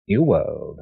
New World.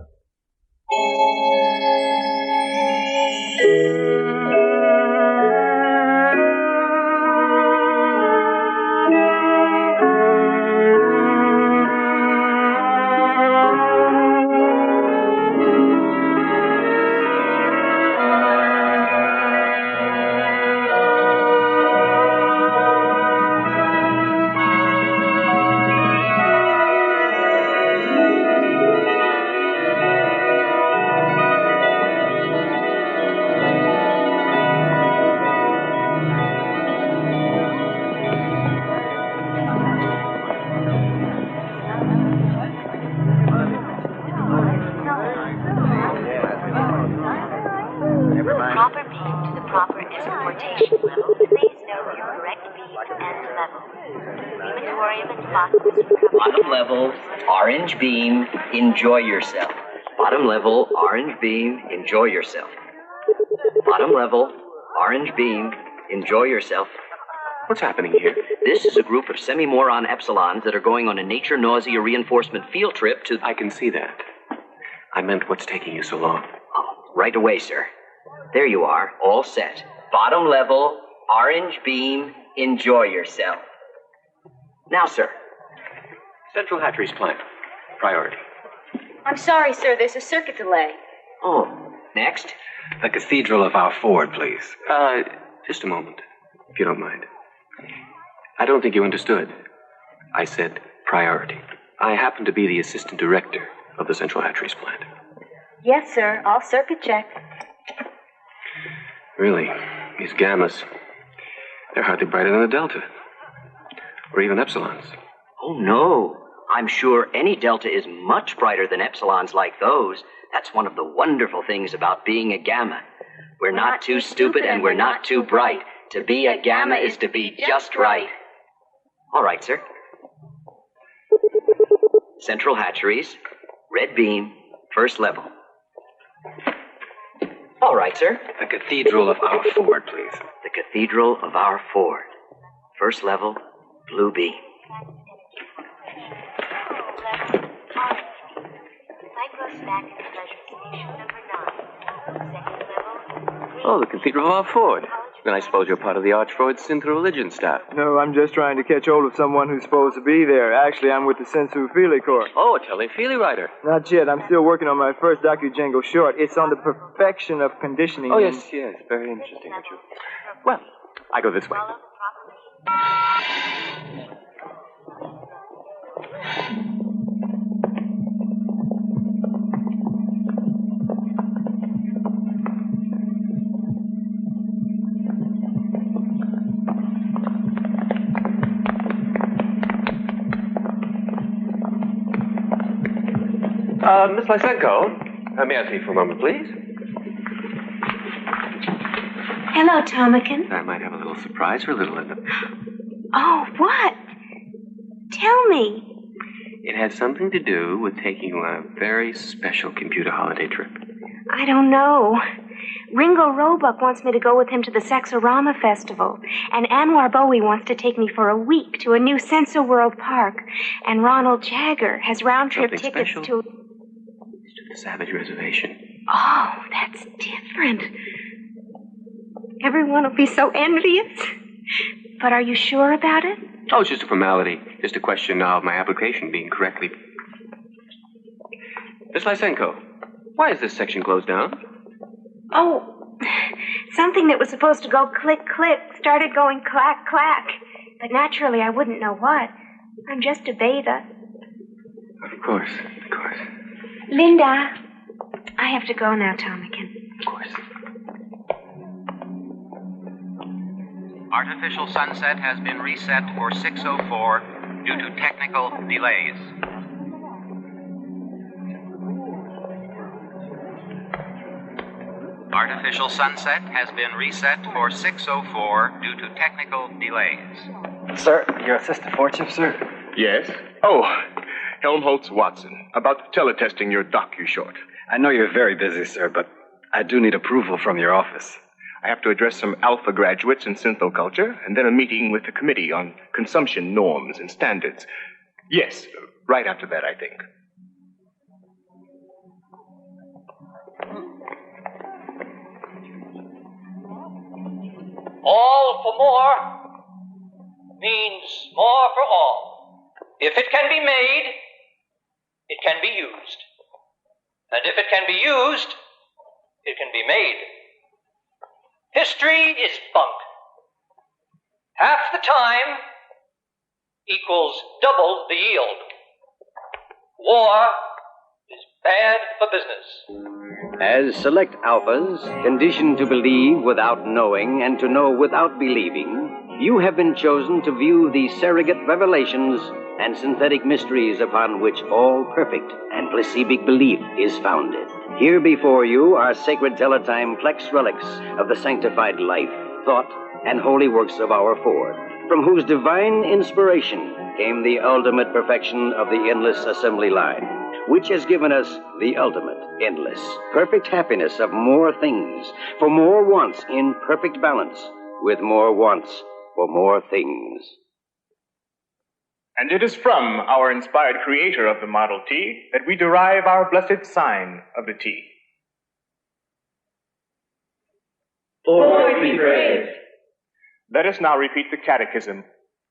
Bottom level, orange beam, enjoy yourself. Bottom level, orange beam, enjoy yourself. Bottom level, orange beam, enjoy yourself. What's happening here? This is a group of semi-moron epsilons that are going on a nature nausea reinforcement field trip to... I can see that. I meant what's taking you so long. Oh, right away, sir. There you are, all set. Bottom level, orange beam, enjoy yourself. Now, sir. Central Hatcheries plant. Priority. I'm sorry, sir. There's a circuit delay. Oh, next. The Cathedral of our Ford, please. Just a moment, if you don't mind. I don't think you understood. I said priority. I happen to be the assistant director of the Central Hatcheries plant. Yes, sir. All circuit check. Really, these gammas, they're hardly brighter than a delta. Or even epsilons. Oh, no. I'm sure any delta is much brighter than epsilons like those. That's one of the wonderful things about being a gamma. We're not too stupid and we're not too bright. To be a gamma is to be just right. All right, sir. Central Hatcheries, red beam, first level. All right, sir. The Cathedral of our Ford, please. The Cathedral of our Ford. First level, blue beam. Oh, the Cathedral of our Ford. Then I suppose you're part of the Archford synth religion staff. No, I'm just trying to catch hold of someone who's supposed to be there. Actually, I'm with the censored Court. Oh, a telefeely writer. Not yet. I'm still working on my first docu-jango short. It's on the perfection of conditioning. Oh, yes. Very interesting, Richard. Well, I go this way. Miss Lysenko, may I see you for a moment, please? Hello, Tomakin. I might have a little surprise for little Linda. Oh, what? Tell me. It has something to do with taking you on a very special computer holiday trip. I don't know. Ringo Roebuck wants me to go with him to the Sexorama Festival. And Anwar Bowie wants to take me for a week to a new Censor World Park. And Ronald Jagger has round-trip tickets to... the Savage Reservation. Oh, that's different. Everyone will be so envious. But are you sure about it? Oh, it's just a formality. Just a question now of my application being correctly... Miss Lysenko, why is this section closed down? Oh, something that was supposed to go click, click started going clack, clack. But naturally, I wouldn't know what. I'm just a beta. Of course. Linda, I have to go now, Tomakin. Of course. Artificial sunset has been reset for 6:04 due to technical delays. Artificial sunset has been reset for 6:04 due to technical delays. Sir, your assistant fortune, sir? Yes? Oh, Helmholtz Watson, about teletesting your docu-short. I know you're very busy, sir, but I do need approval from your office. I have to address some alpha graduates in synthoculture, and then a meeting with the committee on consumption norms and standards. Yes, right after that, I think. all for more means more for all. If it can be made, it can be used. And if it can be used, it can be made. History is bunk. Half the time equals double the yield. War is bad for business. As select alphas, conditioned to believe without knowing and to know without believing, you have been chosen to view the surrogate revelations and synthetic mysteries upon which all perfect and placibic belief is founded. Here before you are sacred teletime plex relics of the sanctified life, thought, and holy works of our Ford, from whose divine inspiration came the ultimate perfection of the endless assembly line, which has given us the ultimate, endless, perfect happiness of more things, for more wants in perfect balance, with more wants for more things. And it is from our inspired creator of the Model T that we derive our blessed sign of the T. Ford be praised. Let us now repeat the catechism.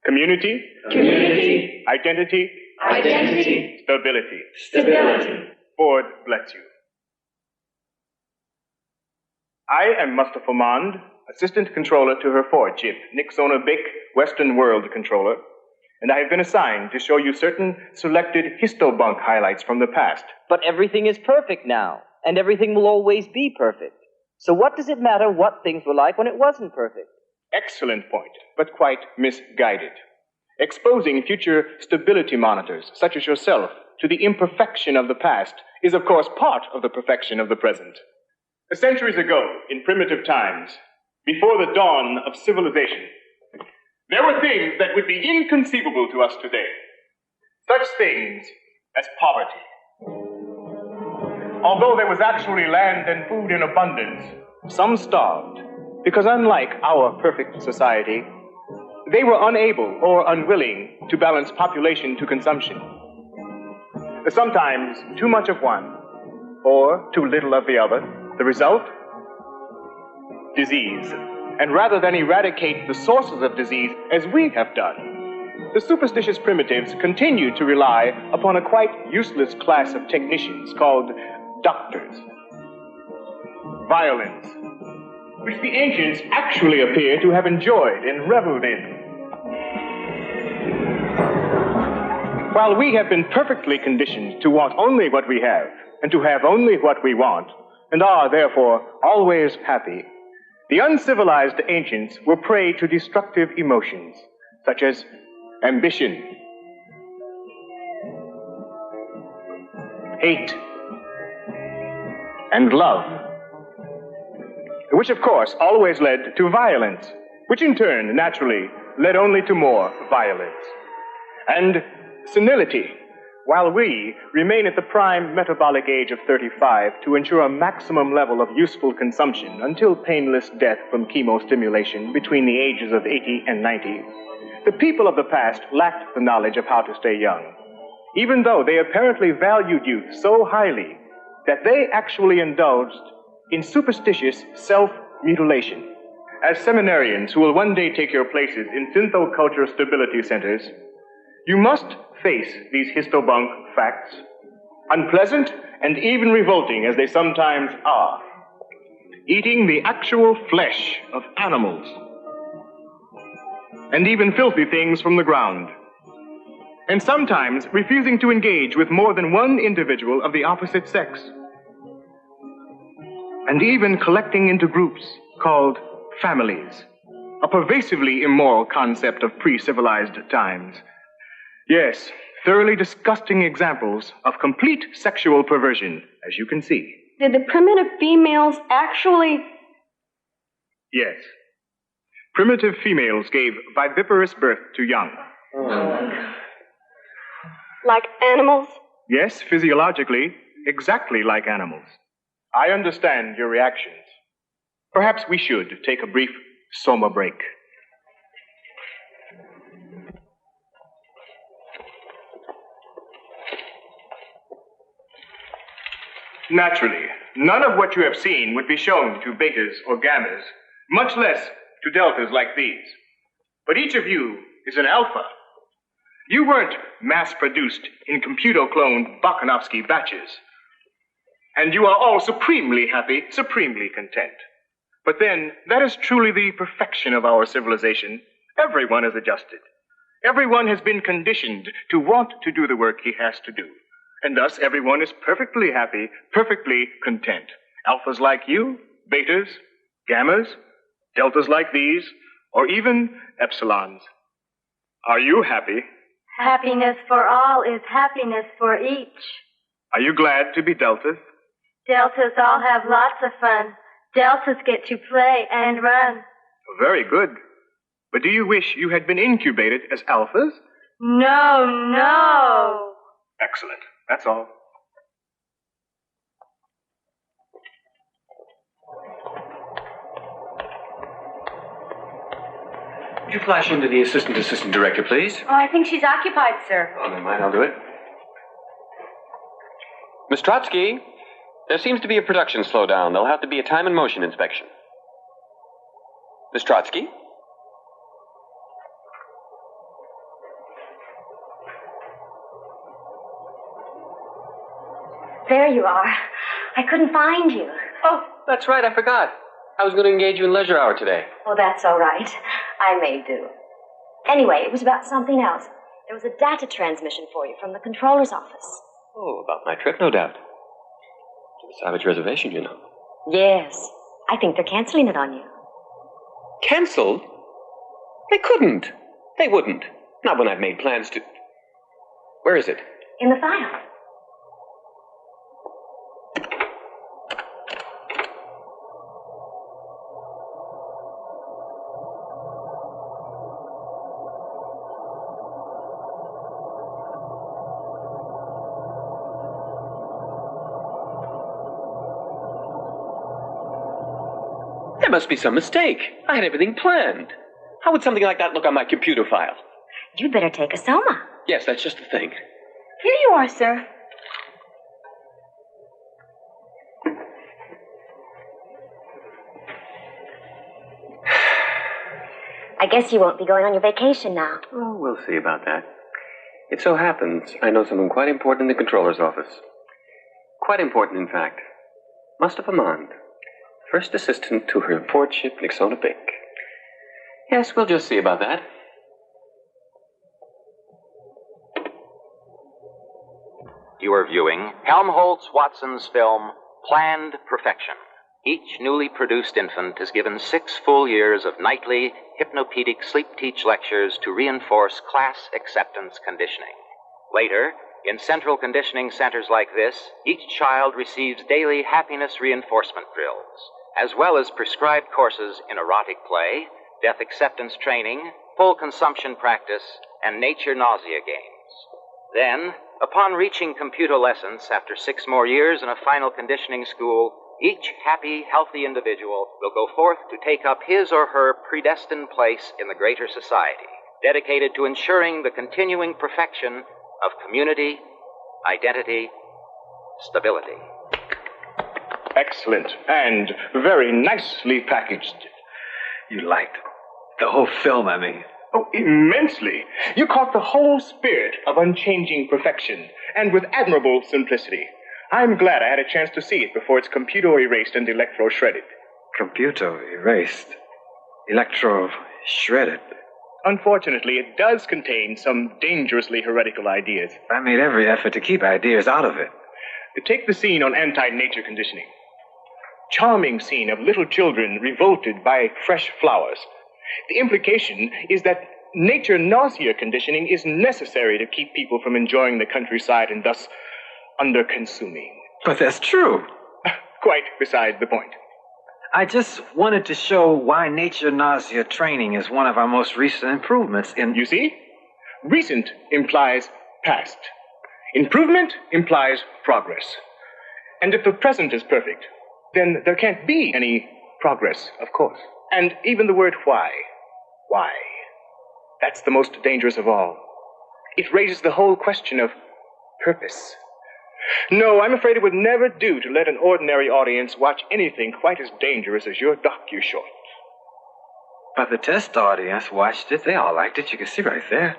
Community. Community. Identity. Identity. Stability. Stability. Ford bless you. I am Mustafa Mond, Assistant Controller to her Ford chip, Nixona Bic, Western World Controller, and I have been assigned to show you certain selected histobunk highlights from the past. But everything is perfect now, and everything will always be perfect. So what does it matter what things were like when it wasn't perfect? Excellent point, but quite misguided. Exposing future stability monitors, such as yourself, to the imperfection of the past is, of course, part of the perfection of the present. Centuries ago, in primitive times, before the dawn of civilization, there were things that would be inconceivable to us today. Such things as poverty. Although there was actually land and food in abundance, some starved, because unlike our perfect society, they were unable or unwilling to balance population to consumption. Sometimes too much of one, or too little of the other. The result? Disease. And rather than eradicate the sources of disease as we have done, the superstitious primitives continued to rely upon a quite useless class of technicians called doctors. Violence, which the ancients actually appear to have enjoyed and reveled in. While we have been perfectly conditioned to want only what we have, and to have only what we want, and are, therefore, always happy, the uncivilized ancients were prey to destructive emotions, such as ambition, hate, and love, which, of course, always led to violence, which in turn, naturally, led only to more violence. And senility, while we remain at the prime metabolic age of 35 to ensure a maximum level of useful consumption until painless death from chemostimulation between the ages of 80 and 90, the people of the past lacked the knowledge of how to stay young, even though they apparently valued youth so highly that they actually indulged in superstitious self-mutilation. As seminarians who will one day take your places in synthoculture stability centers, you must face these histobunk facts, unpleasant and even revolting as they sometimes are. Eating the actual flesh of animals, and even filthy things from the ground, and sometimes refusing to engage with more than one individual of the opposite sex, and even collecting into groups called families, a pervasively immoral concept of pre-civilized times. Yes, thoroughly disgusting examples of complete sexual perversion, as you can see. Did the primitive females actually... Yes. Primitive females gave viviparous birth to young. Like animals? Yes, physiologically, exactly like animals. I understand your reactions. Perhaps we should take a brief soma break. Naturally, none of what you have seen would be shown to betas or gammas, much less to deltas like these. But each of you is an alpha. You weren't mass-produced in computer-cloned Bakhanovsky batches. And you are all supremely happy, supremely content. But then, that is truly the perfection of our civilization. Everyone is adjusted. Everyone has been conditioned to want to do the work he has to do. And thus, everyone is perfectly happy, perfectly content. Alphas like you, betas, gammas, deltas like these, or even epsilons. Are you happy? Happiness for all is happiness for each. Are you glad to be deltas? Deltas all have lots of fun. Deltas get to play and run. Very good. But do you wish you had been incubated as alphas? No. Excellent. That's all. Would you flash into the assistant director, please? Oh, I think she's occupied, sir. Oh, never mind. I'll do it. Miss Trotsky, there seems to be a production slowdown. There'll have to be a time and motion inspection. Miss Trotsky? There you are. I couldn't find you. Oh, that's right. I forgot. I was going to engage you in leisure hour today. Oh, that's all right. I may do. Anyway, it was about something else. There was a data transmission for you from the controller's office. Oh, about my trip, no doubt. To the Savage Reservation, you know. Yes. I think they're canceling it on you. Cancelled? They couldn't. They wouldn't. Not when I've made plans to... Where is it? In the file. There must be some mistake. I had everything planned. How would something like that look on my computer file? You'd better take a soma. Yes, that's just the thing. Here you are, sir. I guess you won't be going on your vacation now. Oh, we'll see about that. It so happens I know someone quite important in the controller's office. Quite important, in fact. Mustafa Mond. First assistant to her lordship Nixona Bink. Yes, we'll just see about that. You are viewing Helmholtz-Watson's film, Planned Perfection. Each newly produced infant is given 6 full years of nightly hypnopedic sleep-teach lectures to reinforce class acceptance conditioning. Later, in central conditioning centers like this, each child receives daily happiness reinforcement drills, as well as prescribed courses in erotic play, death acceptance training, full consumption practice, and nature nausea games. Then, upon reaching computolescence after 6 more years in a final conditioning school, each happy, healthy individual will go forth to take up his or her predestined place in the greater society, dedicated to ensuring the continuing perfection of community, identity, stability. Excellent. And very nicely packaged. You liked the whole film, I mean. Oh, immensely. You caught the whole spirit of unchanging perfection, and with admirable simplicity. I'm glad I had a chance to see it before it's computer erased and electro shredded. Computer erased? Electro shredded? Unfortunately, it does contain some dangerously heretical ideas. I made every effort to keep ideas out of it. Take the scene on anti-nature conditioning. Charming scene of little children revolted by fresh flowers. The implication is that nature nausea conditioning is necessary to keep people from enjoying the countryside and thus under-consuming. But that's true. Quite beside the point. I just wanted to show why nature nausea training is one of our most recent improvements in... You see? Recent implies past. Improvement implies progress. And if the present is perfect, then there can't be any progress, of course. And even the word why. Why? That's the most dangerous of all. It raises the whole question of purpose. No, I'm afraid it would never do to let an ordinary audience watch anything quite as dangerous as your docu-short. But the test audience watched it. They all liked it. You can see right there.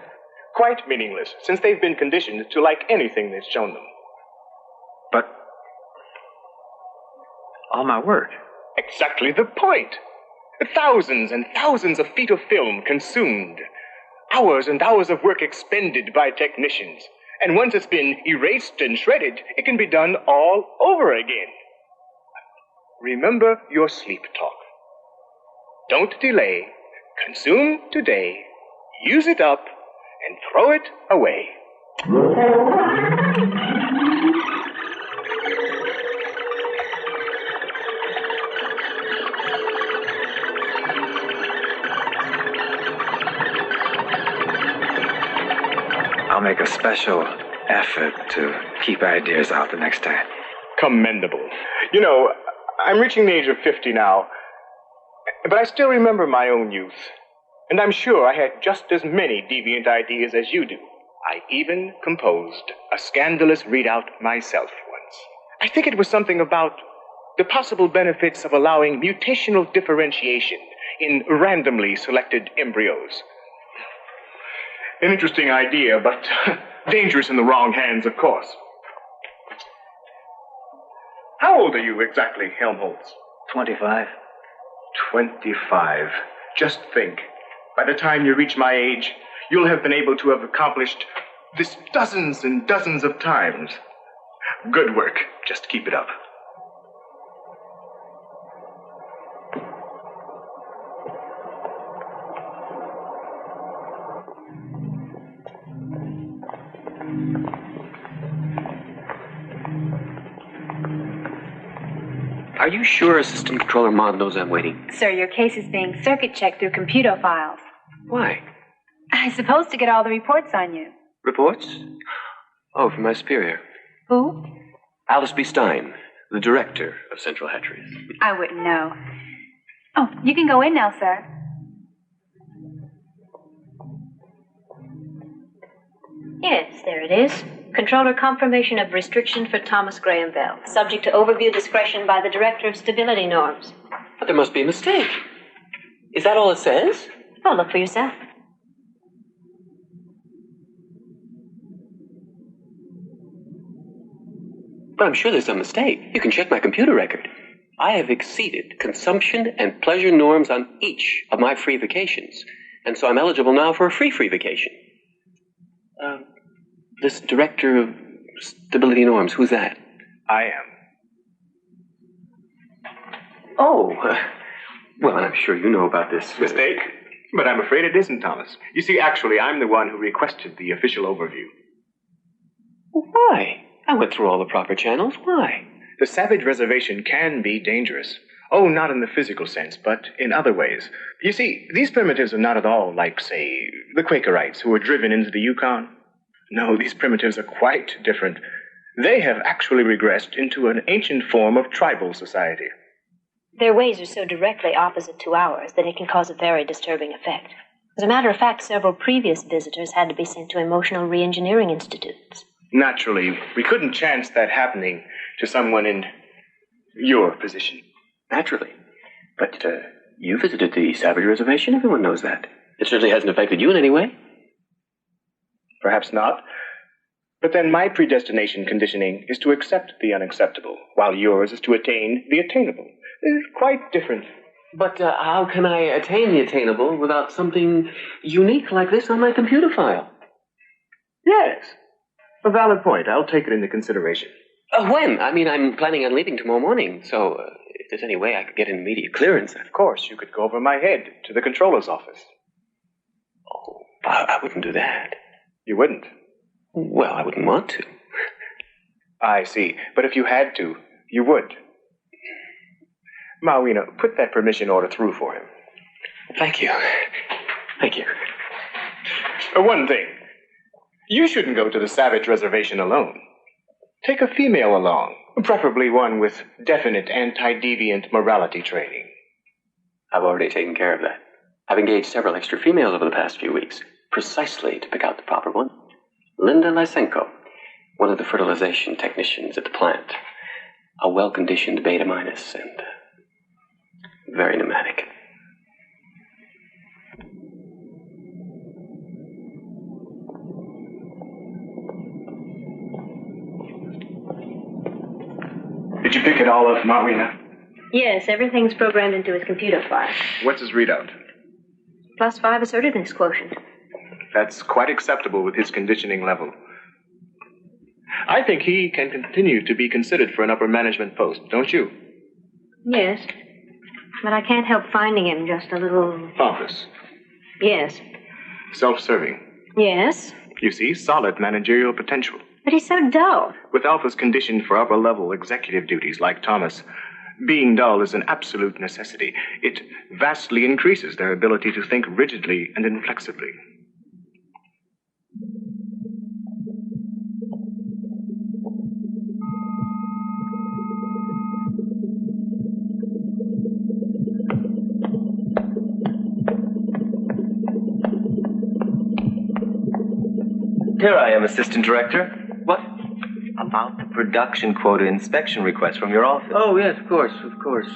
Quite meaningless, since they've been conditioned to like anything that's shown them. But all my work. Exactly the point. Thousands and thousands of feet of film consumed. Hours and hours of work expended by technicians. And once it's been erased and shredded, it can be done all over again. Remember your sleep talk. Don't delay. Consume today. Use it up and throw it away. I'll make a special effort to keep ideas out the next time. Commendable. You know, I'm reaching the age of 50 now, but I still remember my own youth. And I'm sure I had just as many deviant ideas as you do. I even composed a scandalous readout myself once. I think it was something about the possible benefits of allowing mutational differentiation in randomly selected embryos. An interesting idea, but dangerous in the wrong hands, of course. How old are you exactly, Helmholtz? 25. 25. Just think. By the time you reach my age, you'll have been able to have accomplished this dozens and dozens of times. Good work. Just keep it up. Are you sure Assistant Controller Maud knows I'm waiting? Sir, your case is being circuit checked through computer files. Why? I suppose to get all the reports on you. Reports? Oh, from my superior. Who? Alice B. Stein, the director of Central Hatcheries. I wouldn't know. Oh, you can go in now, sir. Yes, there it is. Controller confirmation of restriction for Thomas Graham Bell, subject to overview discretion by the Director of Stability Norms. But there must be a mistake. Is that all it says? Oh, look for yourself. But I'm sure there's some mistake. You can check my computer record. I have exceeded consumption and pleasure norms on each of my free vacations. And so I'm eligible now for a free vacation. This Director of Stability Norms, who's that? I am. Oh, well, I'm sure you know about this. Mistake? But I'm afraid it isn't, Thomas. You see, actually, I'm the one who requested the official overview. Why? I went through all the proper channels. Why? The Savage Reservation can be dangerous. Oh, not in the physical sense, but in other ways. You see, these primitives are not at all like, say, the Quakerites who were driven into the Yukon. No, these primitives are quite different. They have actually regressed into an ancient form of tribal society. Their ways are so directly opposite to ours that it can cause a very disturbing effect. As a matter of fact, several previous visitors had to be sent to emotional reengineering institutes. Naturally, we couldn't chance that happening to someone in your position. Naturally. But you visited the Savage Reservation. Everyone knows that. It certainly hasn't affected you in any way. Perhaps not. But then my predestination conditioning is to accept the unacceptable, while yours is to attain the attainable. It's quite different. But how can I attain the attainable without something unique like this on my computer file? Yes. A valid point. I'll take it into consideration. When? I mean, I'm planning on leaving tomorrow morning, so if there's any way I could get an immediate clearance. Of course, you could go over my head to the controller's office. Oh, I wouldn't do that. You wouldn't? Well, I wouldn't want to. I see. But if you had to, you would. Mawina, put that permission order through for him. Thank you. Thank you. One thing. You shouldn't go to the Savage Reservation alone. Take a female along, preferably one with definite anti-deviant morality training. I've already taken care of that. I've engaged several extra females over the past few weeks, precisely to pick out the proper one. Linda Lysenko, one of the fertilization technicians at the plant. A well-conditioned beta minus and very pneumatic. Did you pick it all up, Marina? Yes, everything's programmed into his computer file. What's his readout? +5 assertiveness quotient. That's quite acceptable with his conditioning level. I think he can continue to be considered for an upper management post, don't you? Yes. But I can't help finding him just a little... Pompous. Yes. Self-serving. Yes. You see, solid managerial potential. But he's so dull. With alphas conditioned for upper-level executive duties like Thomas, being dull is an absolute necessity. It vastly increases their ability to think rigidly and inflexibly. Here I am, Assistant Director. What? About the production quota inspection request from your office. Oh, yes, of course.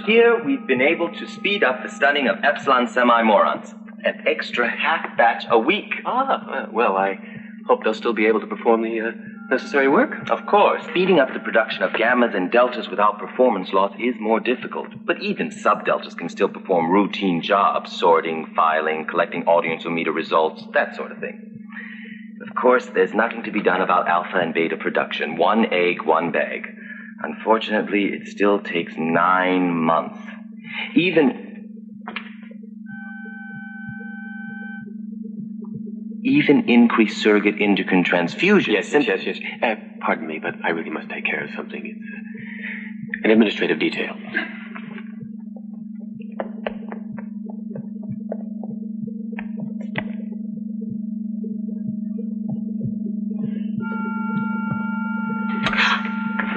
Here, we've been able to speed up the stunning of epsilon semi-morons. An extra half batch a week. Well, I hope they'll still be able to perform the necessary work. Of course, speeding up the production of gammas and deltas without performance loss is more difficult. But even sub-deltas can still perform routine jobs, sorting, filing, collecting audiometer results, that sort of thing. Of course, there's nothing to be done about alpha and beta production. 1 egg, 1 bag. Unfortunately, it still takes 9 months. Even increased surrogate endocrine transfusion. Yes. Pardon me, but I really must take care of something. It's an administrative detail.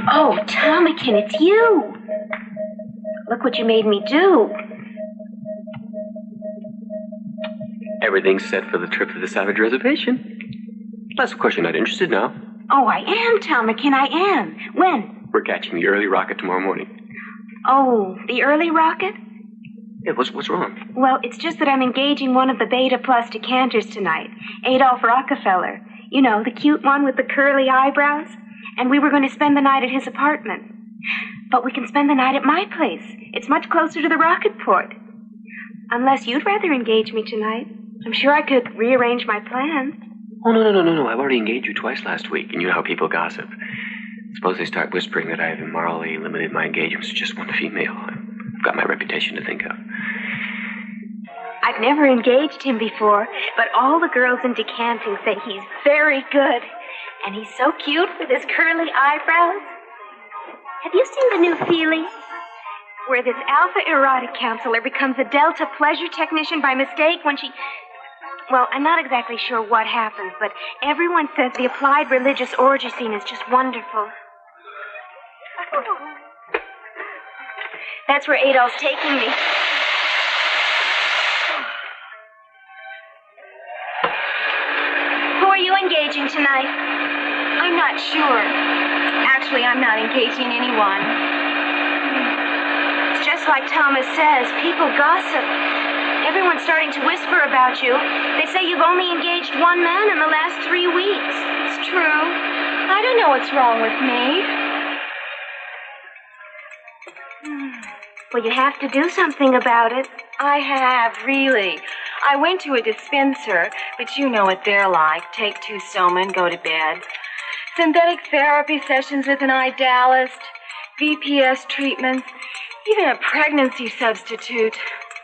Oh, Tomikin, it's you. Look what you made me do. Everything's set for the trip to the Savage Reservation. Unless, of course, you're not interested now. Oh, I am, Tomikin, I am. When? We're catching the early rocket tomorrow morning. Oh, the early rocket? Yeah, what's wrong? Well, it's just that I'm engaging one of the Beta Plus decanters tonight. Adolf Rockefeller. You know, the cute one with the curly eyebrows. And we were going to spend the night at his apartment. But we can spend the night at my place. It's much closer to the rocket port. Unless you'd rather engage me tonight. I'm sure I could rearrange my plans. Oh, no. I've already engaged you twice last week, and you know how people gossip. Suppose they start whispering that I have immorally limited my engagements to just one female. I've got my reputation to think of. I've never engaged him before, but all the girls in decanting say he's very good. And he's so cute with his curly eyebrows. Have you seen the new Feely? Where this alpha erotic counselor becomes a delta pleasure technician by mistake when she... Well, I'm not exactly sure what happens, but everyone says the applied religious orgy scene is just wonderful. That's where Adolf's taking me. Who are you engaging tonight? I'm not sure. Actually, I'm not engaging anyone. It's just like Thomas says, people gossip. Everyone's starting to whisper about you. They say you've only engaged one man in the last 3 weeks. It's true. I don't know what's wrong with me. Well, you have to do something about it. I have, really. I went to a dispenser, but you know what they're like. Take 2 soma and go to bed. Synthetic therapy sessions with an idealist, VPS treatments, even a pregnancy substitute.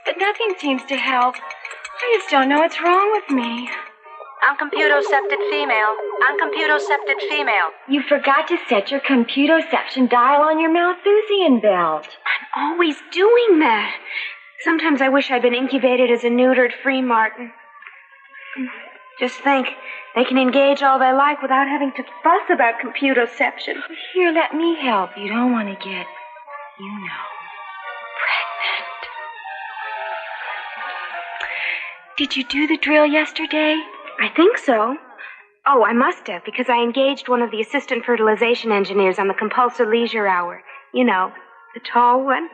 But nothing seems to help. I just don't know what's wrong with me. Uncomputocepted female. You forgot to set your computoception dial on your Malthusian belt. I'm always doing that. Sometimes I wish I'd been incubated as a neutered free martin. Just think, they can engage all they like without having to fuss about computoception. Here, let me help. You don't want to get, pregnant. Did you do the drill yesterday? I think so. Oh, I must have, because I engaged one of the assistant fertilization engineers on the compulsor leisure hour. You know, the tall one.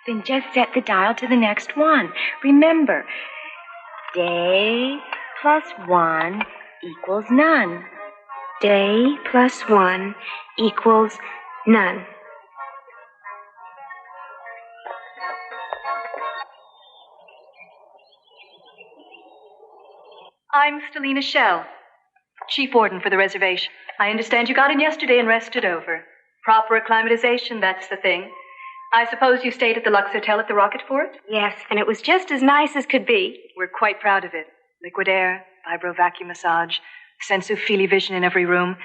Then just set the dial to the next one. Remember, day plus 1 equals none. Day plus 1 equals none. I'm Stelina Shell, chief warden for the reservation. I understand you got in yesterday and rested over. Proper acclimatization, that's the thing. I suppose you stayed at the Lux Hotel at the Rocket Fort? Yes, and it was just as nice as could be. We're quite proud of it. Liquid air, vibro vacuum massage, sense of feely vision in every room.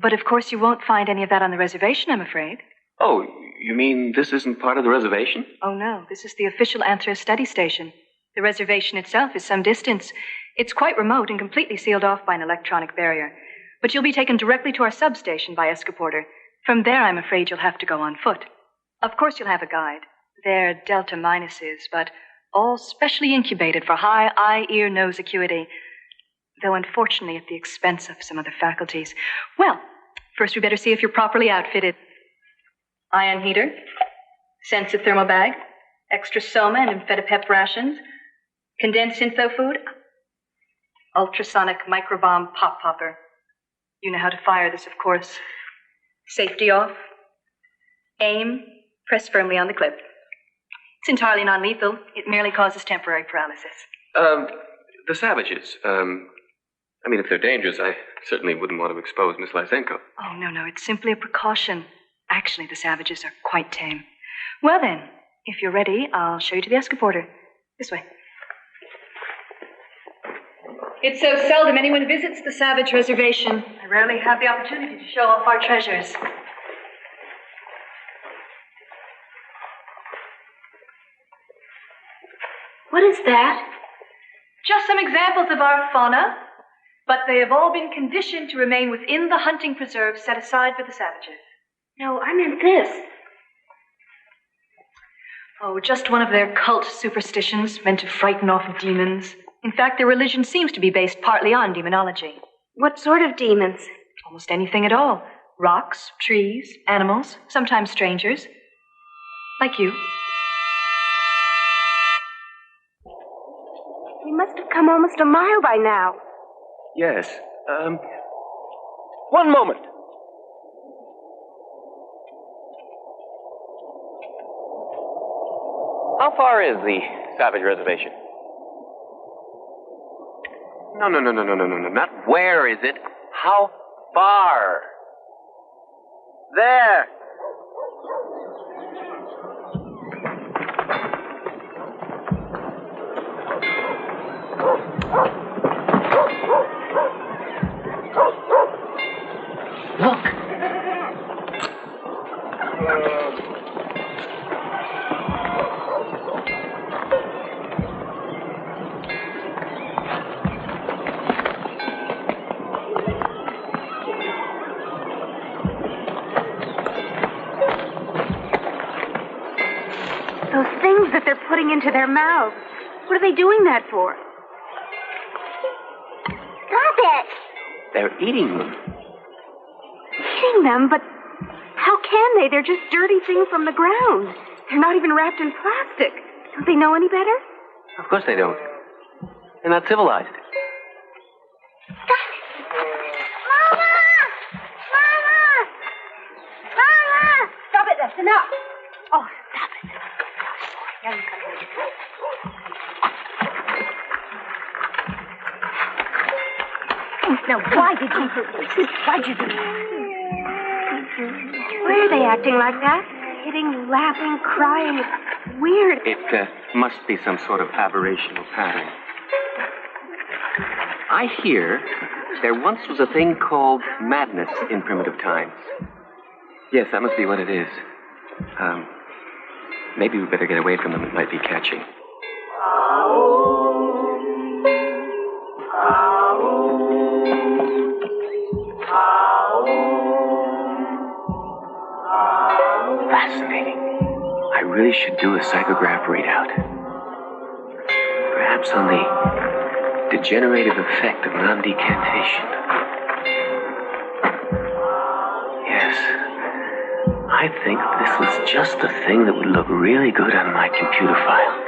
But of course you won't find any of that on the reservation, I'm afraid. Oh, you mean this isn't part of the reservation? Oh, no. This is the official Anthro study station. The reservation itself is some distance. It's quite remote and completely sealed off by an electronic barrier. But you'll be taken directly to our substation by Escaporter. From there, I'm afraid you'll have to go on foot. Of course, you'll have a guide. They're Delta minuses, but all specially incubated for high eye, ear, nose acuity. Though unfortunately at the expense of some other faculties. Well, first we better see if you're properly outfitted. Ion heater, sensitive thermal bag, extra soma and Infetapep rations, condensed syntho food, ultrasonic microbomb pop popper. You know how to fire this, of course. Safety off. Aim, press firmly on the clip. It's entirely non-lethal. It merely causes temporary paralysis. The savages, I mean, if they're dangerous, I certainly wouldn't want to expose Miss Lysenko. Oh, no. It's simply a precaution. Actually, the savages are quite tame. Well, then, if you're ready, I'll show you to the Escaporter. This way. It's so seldom anyone visits the Savage Reservation. I rarely have the opportunity to show off our treasures. What is that? Just some examples of our fauna, but they have all been conditioned to remain within the hunting preserve set aside for the savages. No, I meant this. Oh, just one of their cult superstitions meant to frighten off demons. In fact, their religion seems to be based partly on demonology. What sort of demons? Almost anything at all. Rocks, trees, animals, sometimes strangers. Like you. We must have come almost a mile by now. Yes. One moment. How far is the Savage Reservation? No. Not where is it? How far? There. Look. Those things that they're putting into their mouths. What are they doing that for? Stop it! They're eating them. Eating them? But how can they? They're just dirty things from the ground. They're not even wrapped in plastic. Don't they know any better? Of course they don't. They're not civilized. Stop it, that's enough. Oh, stop it. Now you come here. Now, why did you do this? Why'd you do this? Why are they acting like that? Hitting, laughing, crying. It's weird. It must be some sort of aberrational pattern. I hear there once was a thing called madness in primitive times. Yes, that must be what it is. Maybe we better get away from them. It might be catching. Fascinating. I really should do a psychograph readout. Perhaps on the degenerative effect of non-decantation. Yes. I think this was just the thing that would look really good on my computer file.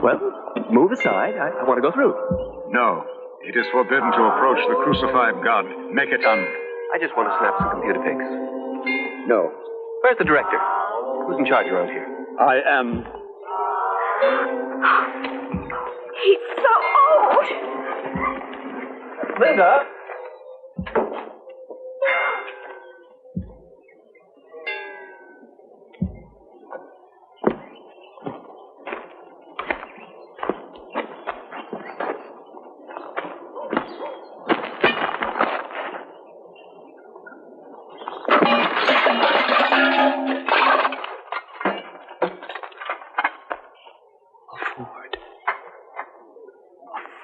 Well, move aside. I want to go through. No. It is forbidden to approach the crucified God. Make it un... I just want to snap some computer pics. No. Where's the director? Who's in charge around here? I am... He's so old. Linda?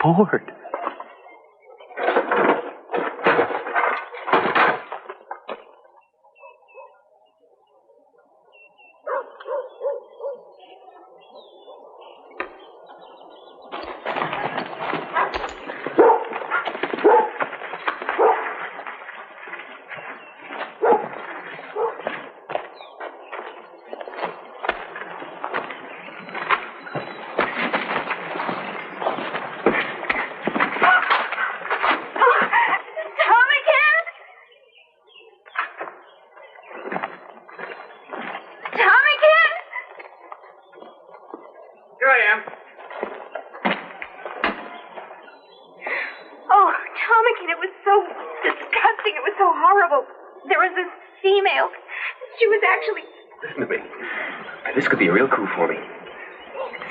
Ford. Listen to me. This could be a real coup for me.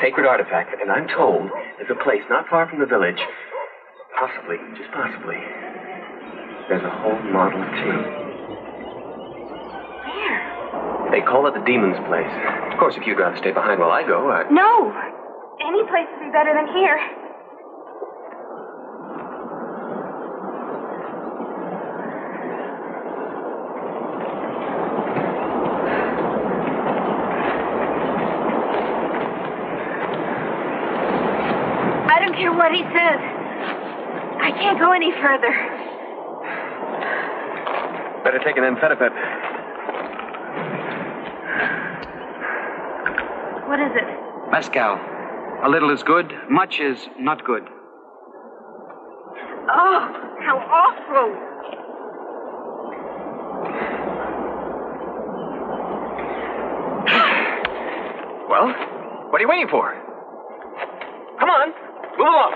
Sacred artifact, and I'm told there's a place not far from the village. Possibly, just possibly, there's a whole Model T. Where? They call it the Demon's Place. Of course, if you'd rather stay behind while I go, No. Any place would be better than here. What he says. I can't go any further. Better take an amphetamine. What is it? Mescal. A little is good, much is not good. Oh, how awful. Well, what are you waiting for? Come on. Move along.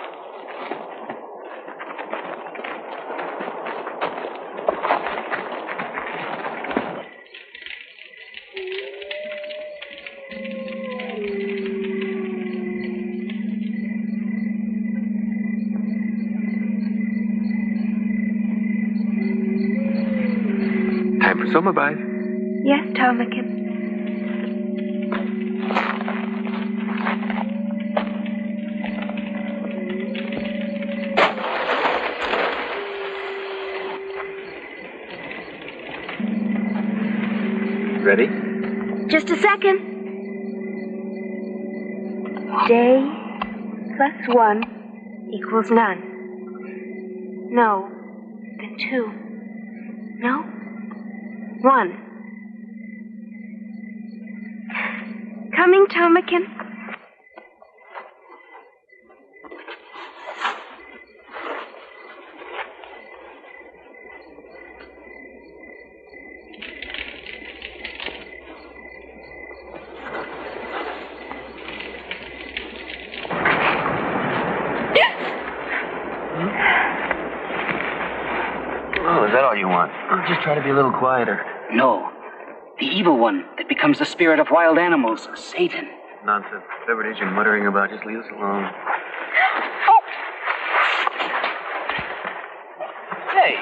Time for summer bye. Yes, Tomican. Ready? Just a second. Day plus 1 equals none. No. Then 2. No. 1. Coming, Tomican. Oh, is that all you want? I'm just trying to be a little quieter. No. The evil one that becomes the spirit of wild animals, Satan. Nonsense. Whatever it is you're muttering about, just leave us alone. Hey!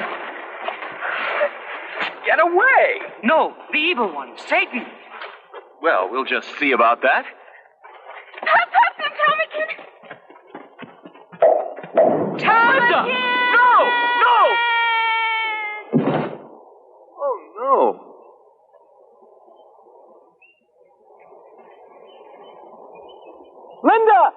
Get away! No, the evil one, Satan. Well, we'll just see about that. Tomican! No! Oh, no. Linda!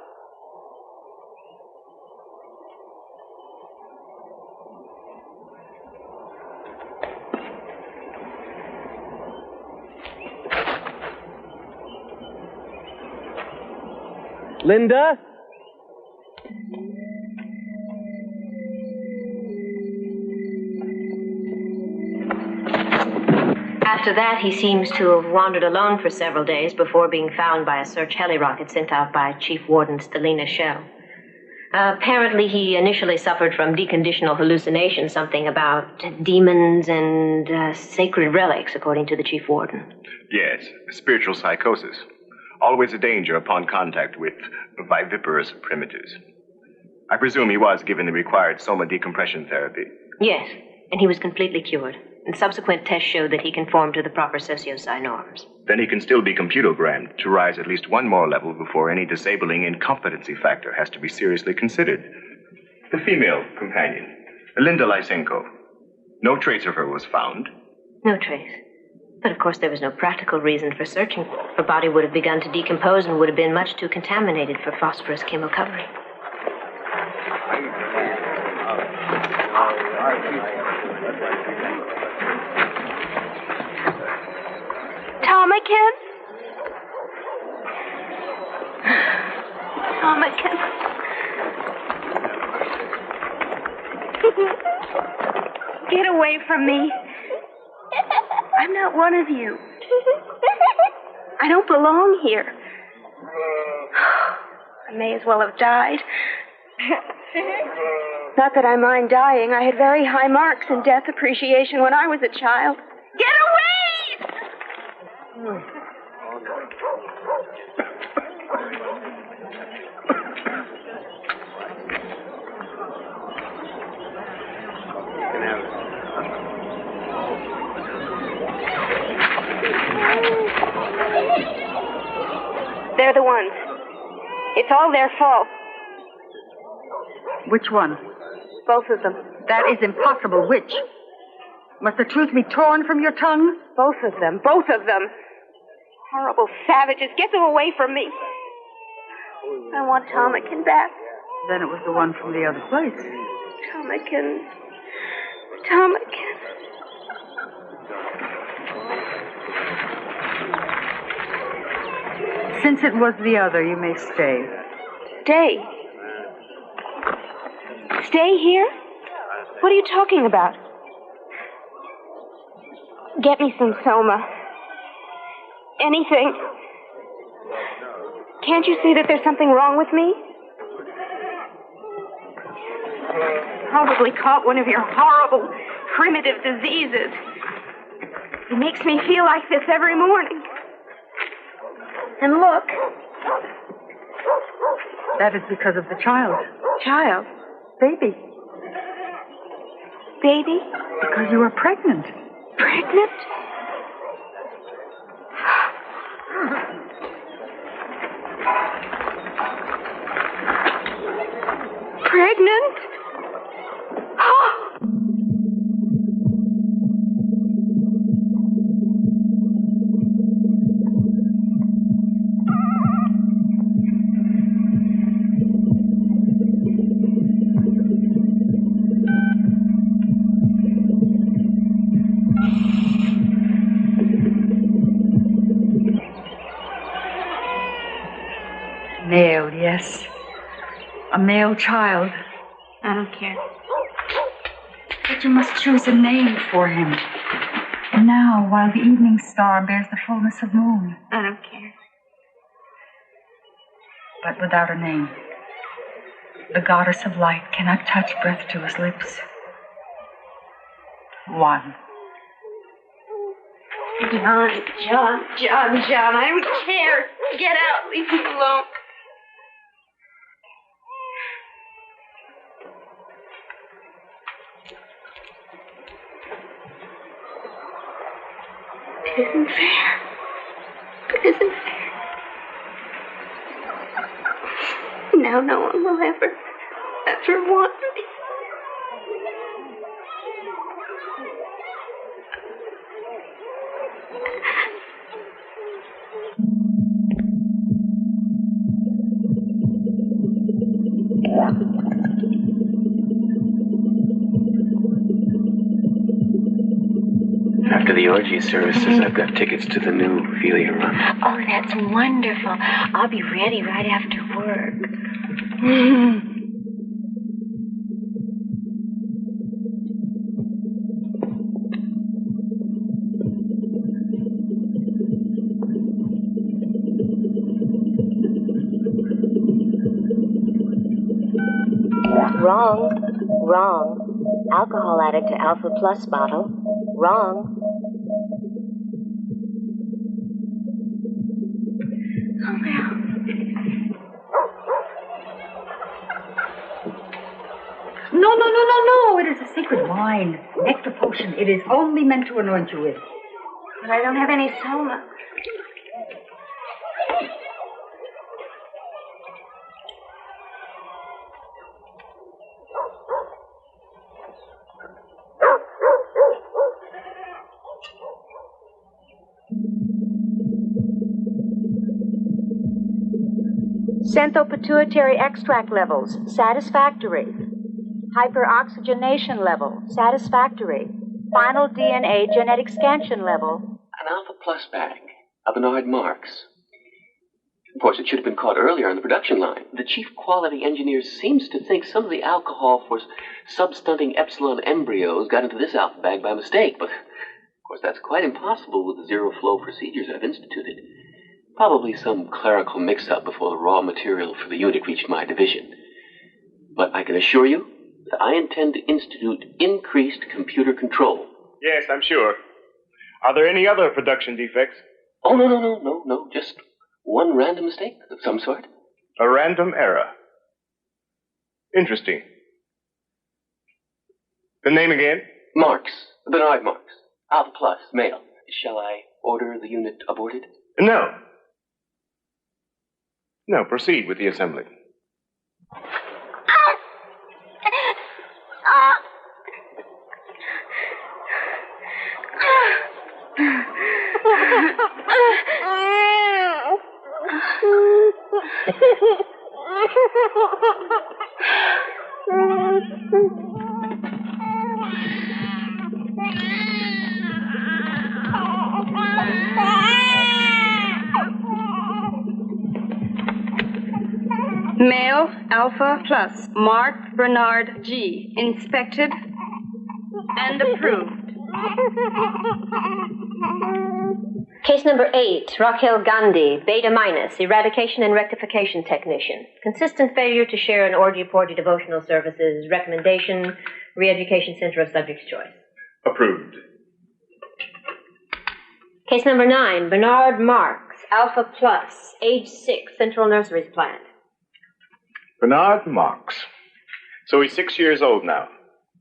Linda? After that, he seems to have wandered alone for several days before being found by a search heli rocket sent out by Chief Warden Stelina Shell. Apparently, he initially suffered from deconditional hallucinations, something about demons and sacred relics, according to the Chief Warden. Yes, spiritual psychosis. Always a danger upon contact with viviparous primitives. I presume he was given the required soma decompression therapy. Yes, and he was completely cured. And subsequent tests showed that he conformed to the proper socio-psy norms. Then he can still be computogrammed to rise at least one more level before any disabling incompetency factor has to be seriously considered. The female companion, Linda Lysenko. No trace of her was found. No trace. But of course there was no practical reason for searching. Her body would have begun to decompose and would have been much too contaminated for phosphorus chemocovering. Tomakin? Tomakin. Get away from me. I'm not one of you. I don't belong here. I may as well have died. Not that I mind dying. I had very high marks in death appreciation when I was a child. Get away! They're the ones. It's all their fault. Which one? Both of them. That is impossible. Which? Must the truth be torn from your tongue? Both of them. Both of them. Horrible savages. Get them away from me. I want Tomakin back. Then it was the one from the other place. Tomakin. Tomakin. Since it was the other, you may stay. Stay? Stay here? What are you talking about? Get me some soma. Anything. Can't you see that there's something wrong with me? Probably caught one of your horrible, primitive diseases. It makes me feel like this every morning. And look. That is because of the child. Child? Baby. Baby? Because you are pregnant. Pregnant? Pregnant? Male, yes. A male child. I don't care. But you must choose a name for him. And now, while the evening star bears the fullness of moon. I don't care. But without a name, the goddess of light cannot touch breath to his lips. One. John, I don't care. Get out. Leave me alone. It isn't fair. It isn't fair. Now no one will ever want me. After the orgy services, I've got tickets to the new Ophelia run. Oh, that's wonderful. I'll be ready right after work. Wrong. Alcohol added to Alpha Plus bottle. Wrong. Oh, well. No. It is a secret wine. Nectar potion. It is only meant to anoint you with. But I don't have any soma. Xanthopituitary extract levels, satisfactory. Hyperoxygenation level, satisfactory. Final DNA genetic scansion level. An Alpha Plus bag. A Bernard Marx. Of course, it should have been caught earlier on the production line. The chief quality engineer seems to think some of the alcohol for substunting epsilon embryos got into this alpha bag by mistake, but of course that's quite impossible with the zero-flow procedures I've instituted. Probably some clerical mix-up before the raw material for the unit reached my division. But I can assure you that I intend to institute increased computer control. Yes, I'm sure. Are there any other production defects? Oh, no. Just one random mistake of some sort. A random error. Interesting. The name again? Marx. Bernard Marx. Alpha Plus, male. Shall I order the unit aborted? No. No, proceed with the assembly. Male, Alpha Plus, Mark Bernard G. Inspected and approved. Case number 8, Raquel Gandhi, Beta minus, eradication and rectification technician. Consistent failure to share in orgy-porgy devotional services. Recommendation, re-education center of subject's choice. Approved. Case number 9, Bernard Marx, Alpha Plus, age 6, Central Nurseries Plant. Bernard Marx. So he's 6 years old now.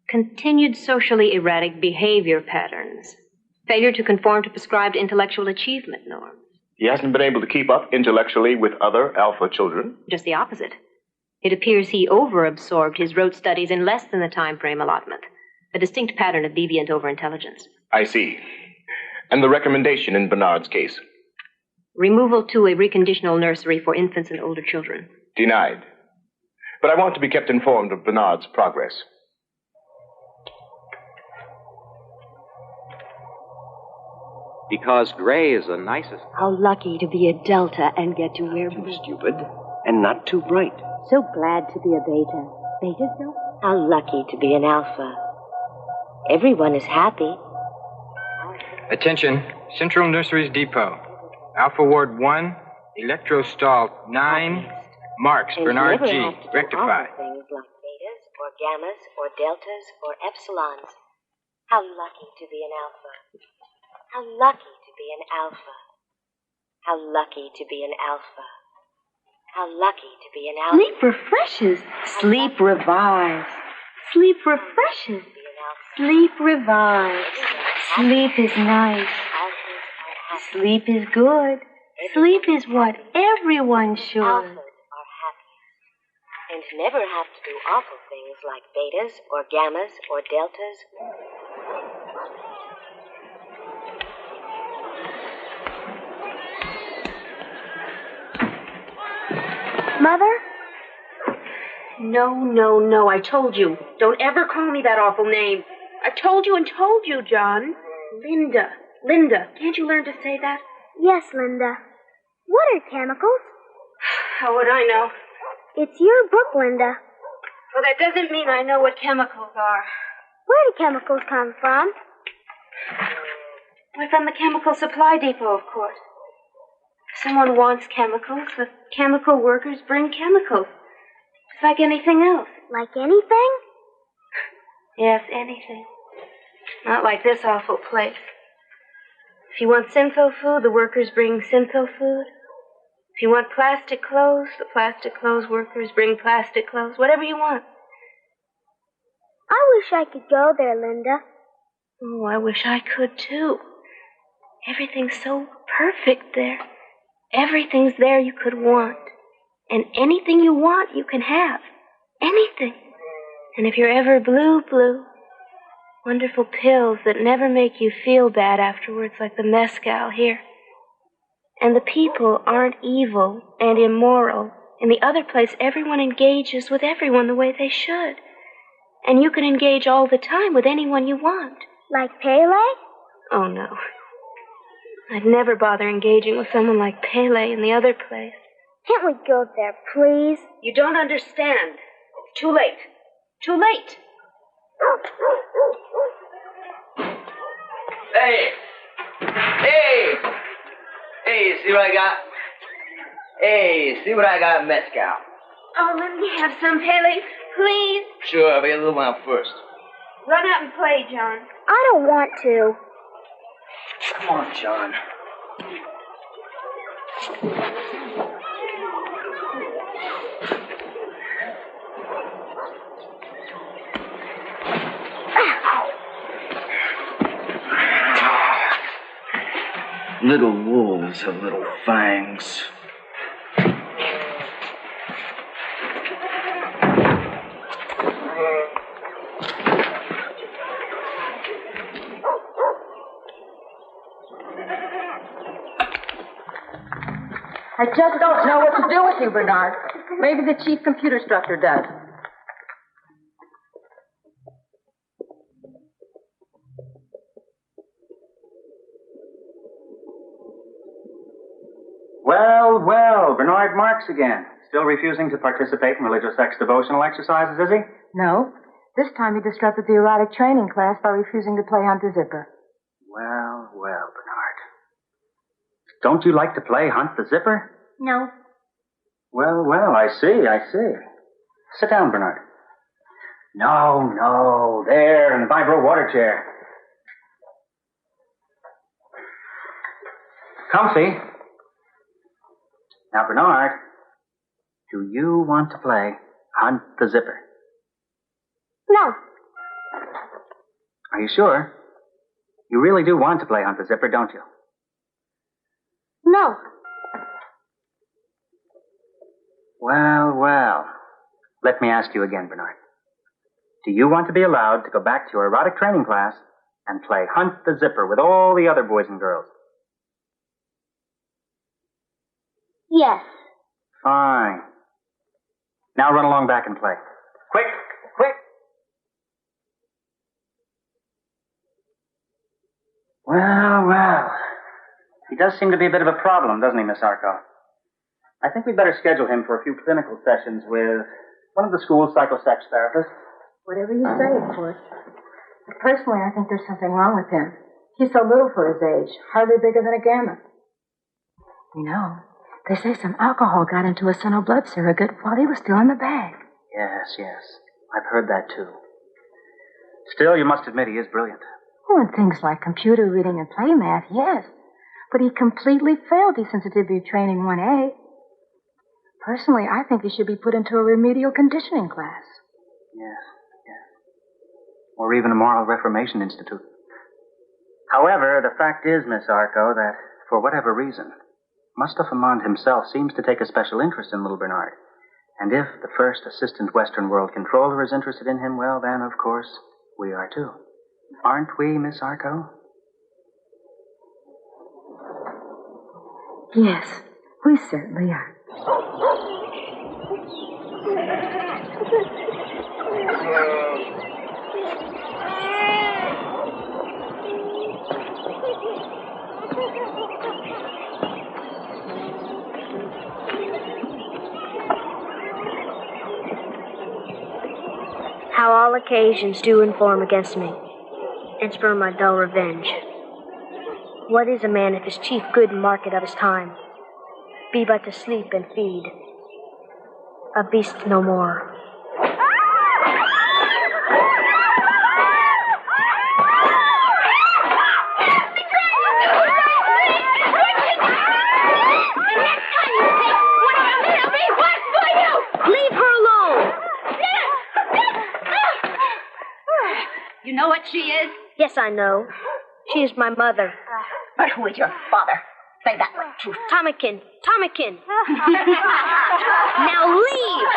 Continued socially erratic behavior patterns. Failure to conform to prescribed intellectual achievement norms. He hasn't been able to keep up intellectually with other alpha children. Just the opposite. It appears he overabsorbed his rote studies in less than the time frame allotment. A distinct pattern of deviant overintelligence. I see. And the recommendation in Bernard's case? Removal to a reconditional nursery for infants and older children. Denied. But I want to be kept informed of Bernard's progress. Because gray is the nicest. How lucky to be a Delta and get to wear blue. Too stupid and not too bright. So glad to be a Beta. Beta, though? How lucky to be an Alpha. Everyone is happy. Attention, Central Nurseries Depot. Alpha Ward 1, Electrostall 9, Marx, And Bernard never G, have to do rectify. awful things like betas or gammas or deltas or epsilons. How lucky to be an Alpha. How lucky to be an Alpha. How lucky to be an Alpha. How lucky to be an Alpha. Sleep refreshes. Sleep revives. Sleep refreshes. Sleep revives. Sleep is nice. Sleep is good. Sleep is what everyone should. Alphas are happy. And never have to do awful things like betas or gammas or deltas. Mother? No. I told you. Don't ever call me that awful name. I told you and told you, John. Linda, can't you learn to say that? Yes, Linda. What are chemicals? How would I know? It's your book, Linda. Well, that doesn't mean I know what chemicals are. Where do chemicals come from? Why, from the chemical supply depot, of course. If someone wants chemicals, the chemical workers bring chemicals. It's like anything else. Like anything? Yes, anything. Not like this awful place. If you want syntho food, the workers bring syntho food. If you want plastic clothes, the plastic clothes workers bring plastic clothes. Whatever you want. I wish I could go there, Linda. Oh, I wish I could, too. Everything's so perfect there. Everything's there you could want. And anything you want, you can have. Anything. And if you're ever blue, wonderful pills that never make you feel bad afterwards, like the mescal here. And the people aren't evil and immoral. In the other place, everyone engages with everyone the way they should. And you can engage all the time with anyone you want. Like Pele? Oh, no. I'd never bother engaging with someone like Pele in the other place. Can't we go there, please? You don't understand. It's too late. Too late. Hey! Hey, see what I got? Hey, see what I got in mezcal? Oh, let me have some, Pele, please. Sure, but get a little one first. Run out and play, John. I don't want to. Come on, John. Little wolves have little fangs. I just don't know what to do with you, Bernard. Maybe the chief computer instructor does. Well, Bernard Marx again. Still refusing to participate in religious sex devotional exercises, is he? No. This time he disrupted the erotic training class by refusing to play Hunt the Zipper. Well, Bernard. Don't you like to play Hunt the Zipper? No. Well, I see. Sit down, Bernard. No, there, in the vibro water chair. Comfy. Now, Bernard, do you want to play Hunt the Zipper? No. Are you sure? You really do want to play Hunt the Zipper, don't you? No. Well. Let me ask you again, Bernard. Do you want to be allowed to go back to your erotic training class and play Hunt the Zipper with all the other boys and girls? Yes. Fine. Now run along back and play. Quick! Well. He does seem to be a bit of a problem, doesn't he, Miss Arco? I think we'd better schedule him for a few clinical sessions with one of the school's psychosex therapists. Whatever you say, Cort. Personally, I think there's something wrong with him. He's so little for his age, hardly bigger than a gamma. You know, they say some alcohol got into a senile blood surrogate while he was still in the bag. Yes. I've heard that, too. Still, you must admit he is brilliant. Oh, and things like computer reading and play math, yes. But he completely failed desensitivity training 1A. Personally, I think he should be put into a remedial conditioning class. Yes. Or even a moral reformation institute. However, the fact is, Miss Arco, that for whatever reason, Mustafa Mond himself seems to take a special interest in little Bernard. And if the first assistant Western World Controller is interested in him, well, then, of course, we are too. Aren't we, Miss Arco? Yes, we certainly are. how all occasions do inform against me, and spur my dull revenge. What is a man if his chief good and market of his time be but to sleep and feed, a beast no more? Leave her alone! You know what she is? Yes, I know. She is my mother. But who is your father? Say that with truth. Tomikin! Tomikin! Now leave!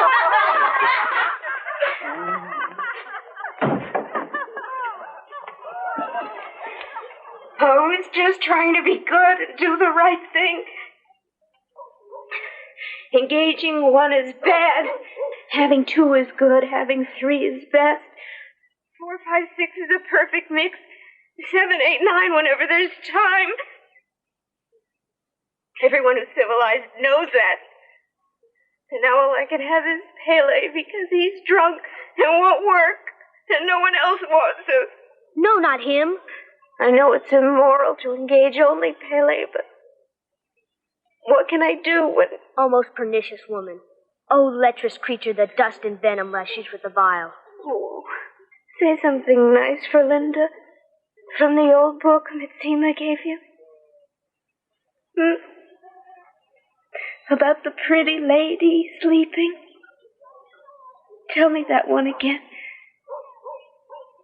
Home is just trying to be good and do the right thing. Engaging one is bad. Having two is good. Having three is best. 4, 5, 6 is a perfect mix. 7, 8, 9 whenever there's time. Everyone who's civilized knows that. And now all I can have is Pele because he's drunk and won't work and no one else wants him. No, not him. I know it's immoral to engage only Pele, but what can I do when... Oh, most pernicious woman. Oh, lecherous creature that dust and venom rushes with the vial. Oh, say something nice for Linda from the old book Mitsima gave you. About the pretty lady sleeping. Tell me that one again.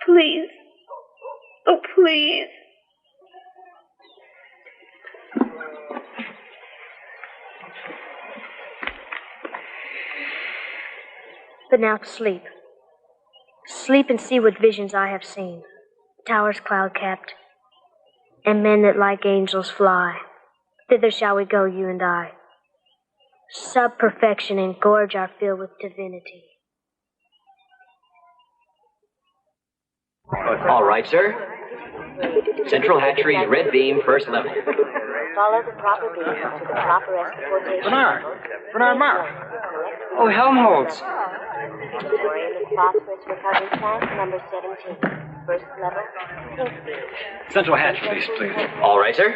Please. Oh, please. But now to sleep. Sleep and see what visions I have seen. Towers cloud-capped, and men that like angels fly. Thither shall we go, you and I. Sub-perfection and gorge are filled with divinity. All right, sir. Central hatchery, red beam, first level. Follow the proper beam to the proper exportation. Bernard Mark. Oh, Helmholtz. Thorium and phosphorus recovery tank number 17. First level, pink beam. Central hatchery, please. All right, sir.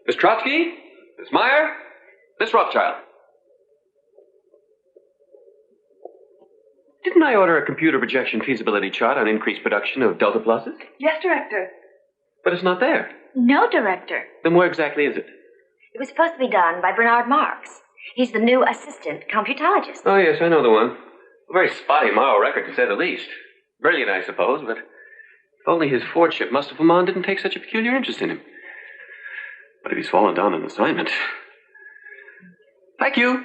Miss Trotsky? Miss Meyer? Miss Rothschild? Didn't I order a computer projection feasibility chart on increased production of delta pluses? Yes, Director. But it's not there. No, Director. Then where exactly is it? It was supposed to be done by Bernard Marx. He's the new assistant computologist. Oh, yes, I know the one. A very spotty moral record, to say the least. Brilliant, I suppose, but if only his Fordship Mustapha didn't take such a peculiar interest in him. But if he's fallen down an assignment... Thank you.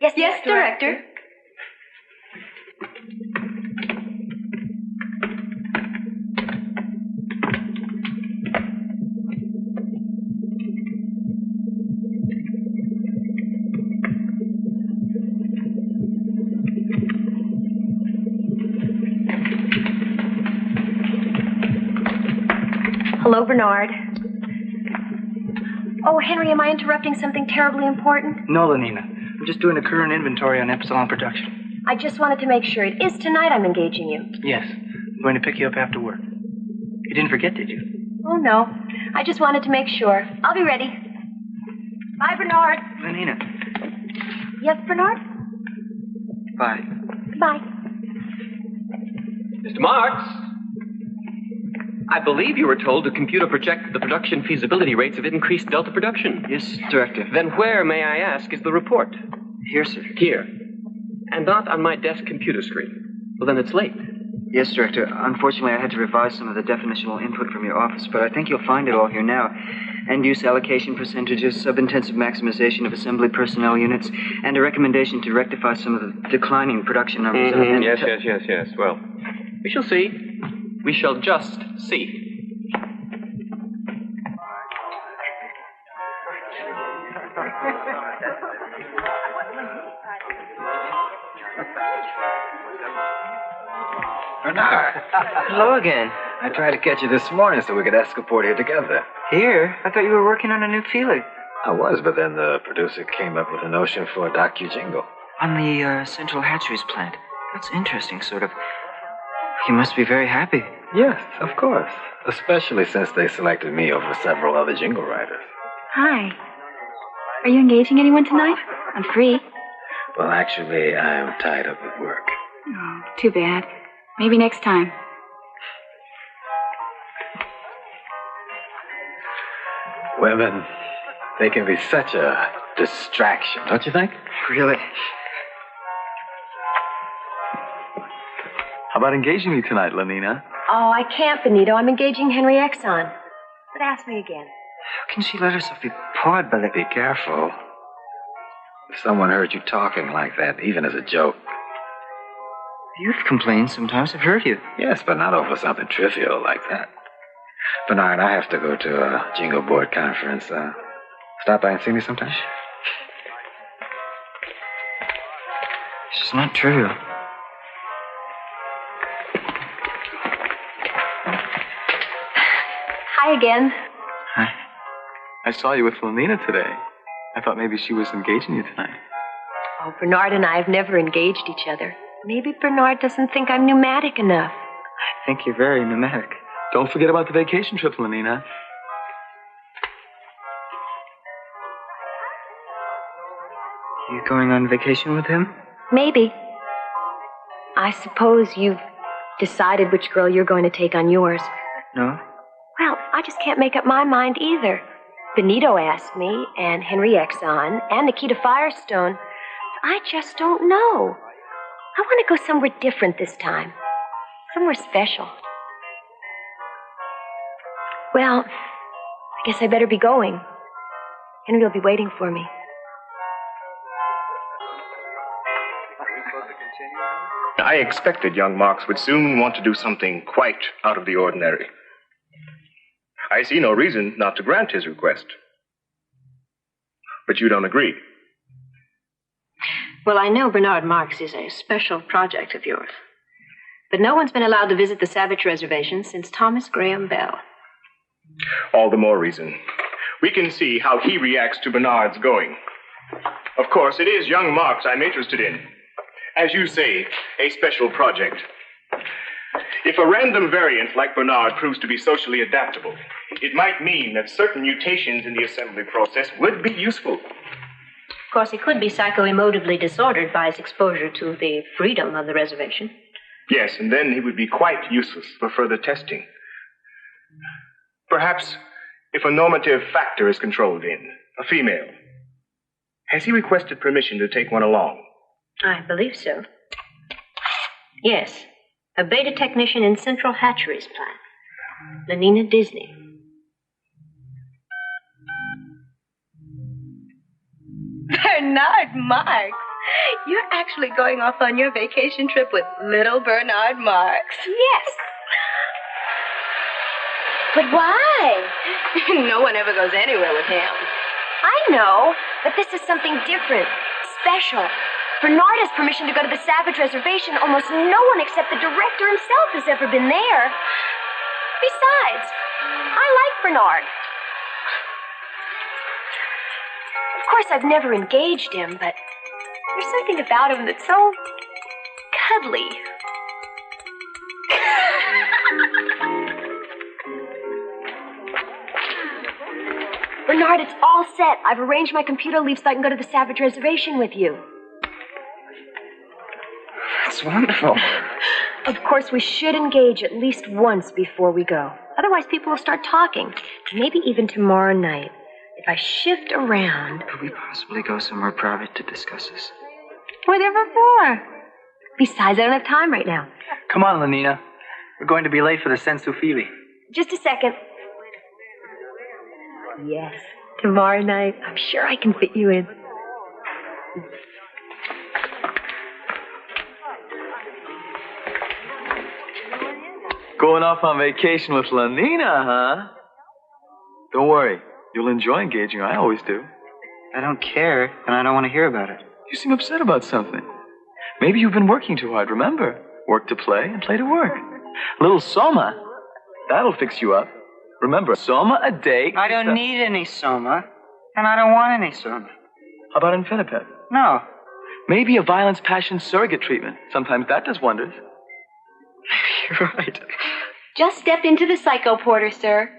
Yes, Director. Hello, Bernard. Oh, Henry, am I interrupting something terribly important? No, Lenina. I'm just doing a current inventory on Epsilon production. I just wanted to make sure. It is tonight I'm engaging you. Yes. I'm going to pick you up after work. You didn't forget, did you? Oh, no. I just wanted to make sure. I'll be ready. Bye, Bernard. Lenina. Yes, Bernard? Bye. Goodbye. Mr. Marx? I believe you were told to computer project the production feasibility rates of increased delta production. Yes, Director. Then where, may I ask, is the report? Here, sir. Here. And not on my desk computer screen. Well, then it's late. Yes, Director. Unfortunately, I had to revise some of the definitional input from your office, but I think you'll find it all here now. End-use allocation percentages, sub-intensive maximization of assembly personnel units, and a recommendation to rectify some of the declining production numbers. Yes. Well, we shall see. We shall just see. Bernard. Hello again. I tried to catch you this morning so we could escapade here together. Here? I thought you were working on a new feeler. I was, but then the producer came up with a notion for a docu-jingle. On the Central Hatcheries plant. That's interesting, sort of. You must be very happy. Yes, of course. Especially since they selected me over several other jingle writers. Hi. Are you engaging anyone tonight? I'm free. Well, actually, I am tied up at work. Oh, too bad. Maybe next time. Women, they can be such a distraction, don't you think? Really? How about engaging me tonight, Lenina? Oh, I can't, Benito. I'm engaging Henry Exon. But ask me again. How can she let herself be pawed by the... Be careful. If someone heard you talking like that, even as a joke. You've complained sometimes. I've heard you. Yes, but not over something trivial like that. Bernard, I have to go to a jingle board conference. Stop by and see me sometime. It's just not trivial. Hi again. Hi. I saw you with Lenina today. I thought maybe she was engaging you tonight. Oh, Bernard and I have never engaged each other. Maybe Bernard doesn't think I'm pneumatic enough. I think you're very pneumatic. Don't forget about the vacation trip, Lenina. You going on vacation with him? Maybe. I suppose you've decided which girl you're going to take on yours. No? Well, I just can't make up my mind either. Benito asked me, and Henry Exon, and Nikita Firestone. I just don't know. I want to go somewhere different this time. Somewhere special. Well, I guess I better be going. Henry will be waiting for me. I expected young Marx would soon want to do something quite out of the ordinary. I see no reason not to grant his request. But you don't agree. Well, I know Bernard Marx is a special project of yours. But no one's been allowed to visit the Savage Reservation since Thomas Graham Bell. All the more reason. We can see how he reacts to Bernard's going. Of course, it is young Marx I'm interested in. As you say, a special project. If a random variant like Bernard proves to be socially adaptable, it might mean that certain mutations in the assembly process would be useful. Of course, he could be psycho-emotively disordered by his exposure to the freedom of the reservation. Yes, and then he would be quite useless for further testing. Perhaps if a normative factor is controlled in, a female. Has he requested permission to take one along? I believe so. Yes, a beta technician in Central Hatcheries plant. Lenina Disney. Bernard Marx! You're actually going off on your vacation trip with little Bernard Marx. Yes. But why? No one ever goes anywhere with him. I know, but this is something different, special. Bernard has permission to go to the Savage Reservation. Almost no one except the director himself has ever been there. Besides, I like Bernard. Of course, I've never engaged him, but there's something about him that's so cuddly. Bernard, it's all set. I've arranged my computer leave so I can go to the Savage Reservation with you. That's wonderful. Of course, we should engage at least once before we go. Otherwise, people will start talking. Maybe even tomorrow night. If I shift around... Could we possibly go somewhere private to discuss this? Whatever for? Besides, I don't have time right now. Come on, Lenina. We're going to be late for the Sensufili. Just a second. Yes, tomorrow night. I'm sure I can fit you in. Going off on vacation with Lenina, huh? Don't worry. You'll enjoy engaging her. I always do. I don't care, and I don't want to hear about it. You seem upset about something. Maybe you've been working too hard, remember? Work to play and play to work. A little soma. That'll fix you up. Remember, soma a day. I don't need any soma, and I don't want any soma. How about infiniped? No. Maybe a violence passion surrogate treatment. Sometimes that does wonders. You're right. Just step into the psycho porter, sir.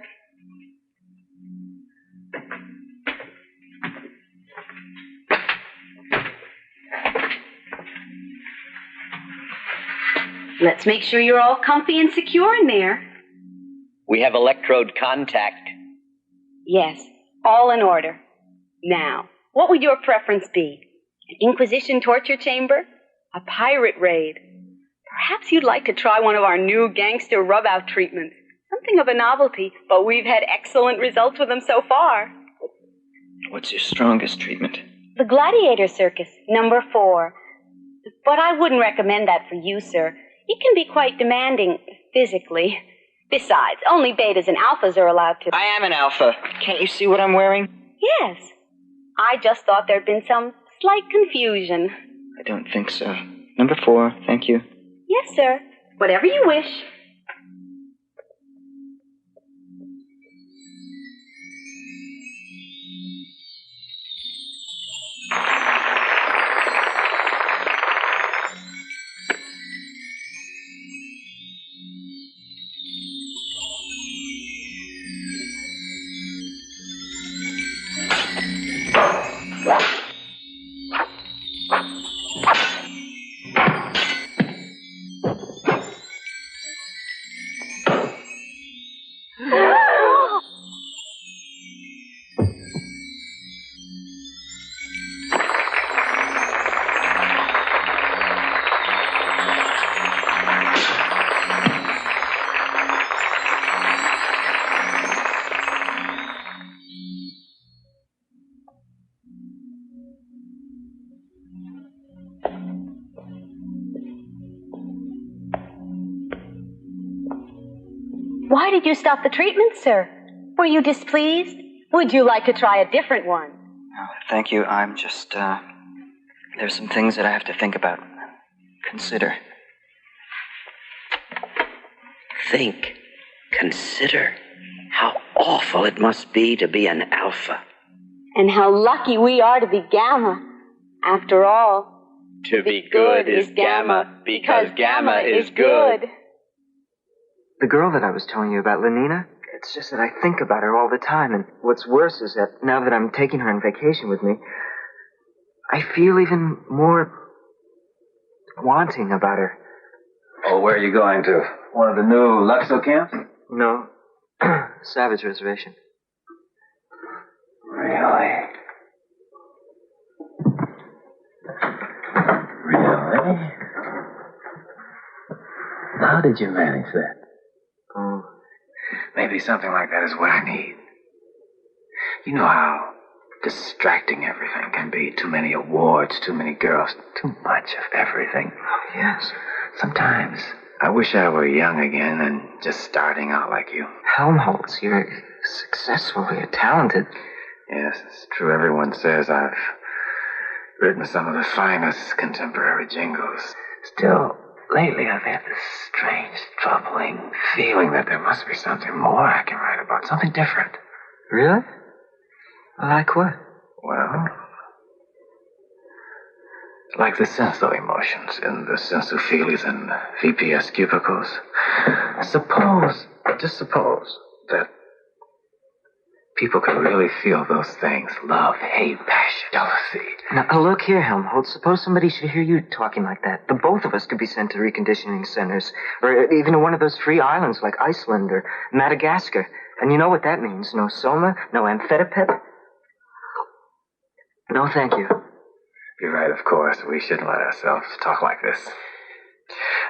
Let's make sure you're all comfy and secure in there. We have electrode contact. Yes, all in order. Now, what would your preference be? An Inquisition torture chamber? A pirate raid? Perhaps you'd like to try one of our new gangster rub-out treatments. Something of a novelty, but we've had excellent results with them so far. What's your strongest treatment? The Gladiator Circus, number 4. But I wouldn't recommend that for you, sir. It can be quite demanding, physically. Besides, only betas and alphas are allowed to... I am an alpha. Can't you see what I'm wearing? Yes. I just thought there'd been some slight confusion. I don't think so. Number 4, thank you. Yes, sir. Whatever you wish. Why did you stop the treatment, sir? Were you displeased? Would you like to try a different one? Oh, thank you. I'm just, there's some things that I have to think about. Consider. Think. Consider. How awful it must be to be an alpha. And how lucky we are to be gamma. After all, to be good is gamma, because gamma is good. The girl that I was telling you about, Lenina, it's just that I think about her all the time, and what's worse is that now that I'm taking her on vacation with me, I feel even more wanting about her. Oh, where are you going to? One of the new Luxo camps? No. Savage Reservation. Really? Really? How did you manage that? Maybe something like that is what I need. You know how distracting everything can be. Too many awards, too many girls, too much of everything. Oh, yes. Sometimes I wish I were young again and just starting out like you. Helmholtz, you're successful, you're talented. Yes, it's true. Everyone says I've written some of the finest contemporary jingles. Still, lately I've had this strange, troubling feeling that there must be something more I can write about, something different. Really? Like what? Well, like the senso emotions in the sensophilies and VPS cubicles. Just suppose that people could really feel those things. Love, hate, passion, jealousy. Now, look here, Helmholtz. Suppose somebody should hear you talking like that. The both of us could be sent to reconditioning centers, or even to one of those free islands like Iceland or Madagascar. And you know what that means. No soma, no amphetamine. No, thank you. You're right, of course. We shouldn't let ourselves talk like this.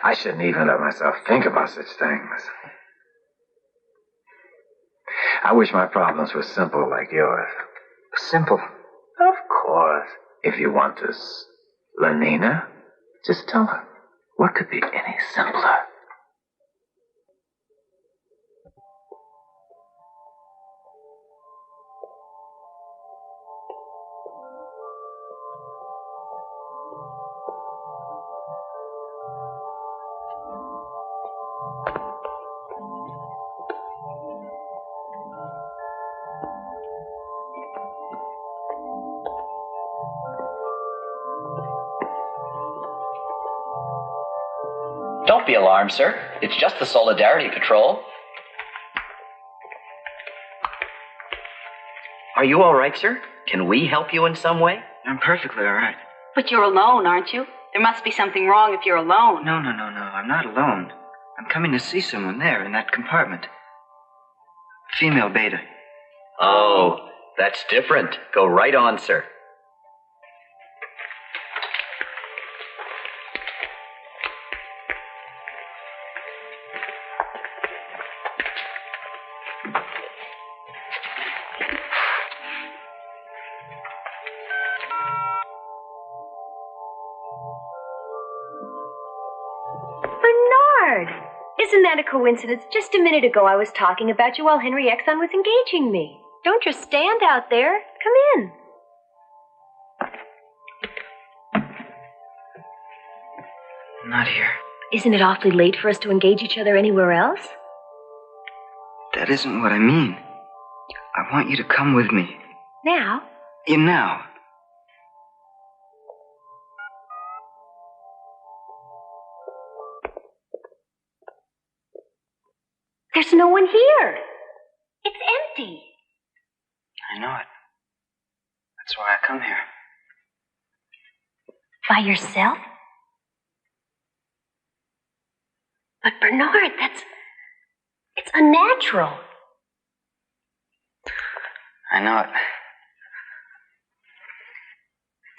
I shouldn't even let myself think about such things. I wish my problems were simple like yours. Simple? Of course. If you want this, Lenina, just tell her. What could be any simpler? Don't be alarmed, sir. It's just the Solidarity Patrol. Are you all right, sir? Can we help you in some way? I'm perfectly all right. But you're alone, aren't you? There must be something wrong if you're alone. No. I'm not alone. I'm coming to see someone there in that compartment. Female beta. Oh, that's different. Go right on, sir. Isn't that a coincidence? Just a minute ago I was talking about you while Henry Exon was engaging me. Don't just stand out there. Come in. Not here. Isn't it awfully late for us to engage each other anywhere else? That isn't what I mean. I want you to come with me. Now? Now. There's no one here. It's empty. I know it. That's why I come here. By yourself? But Bernard, it's unnatural. I know it.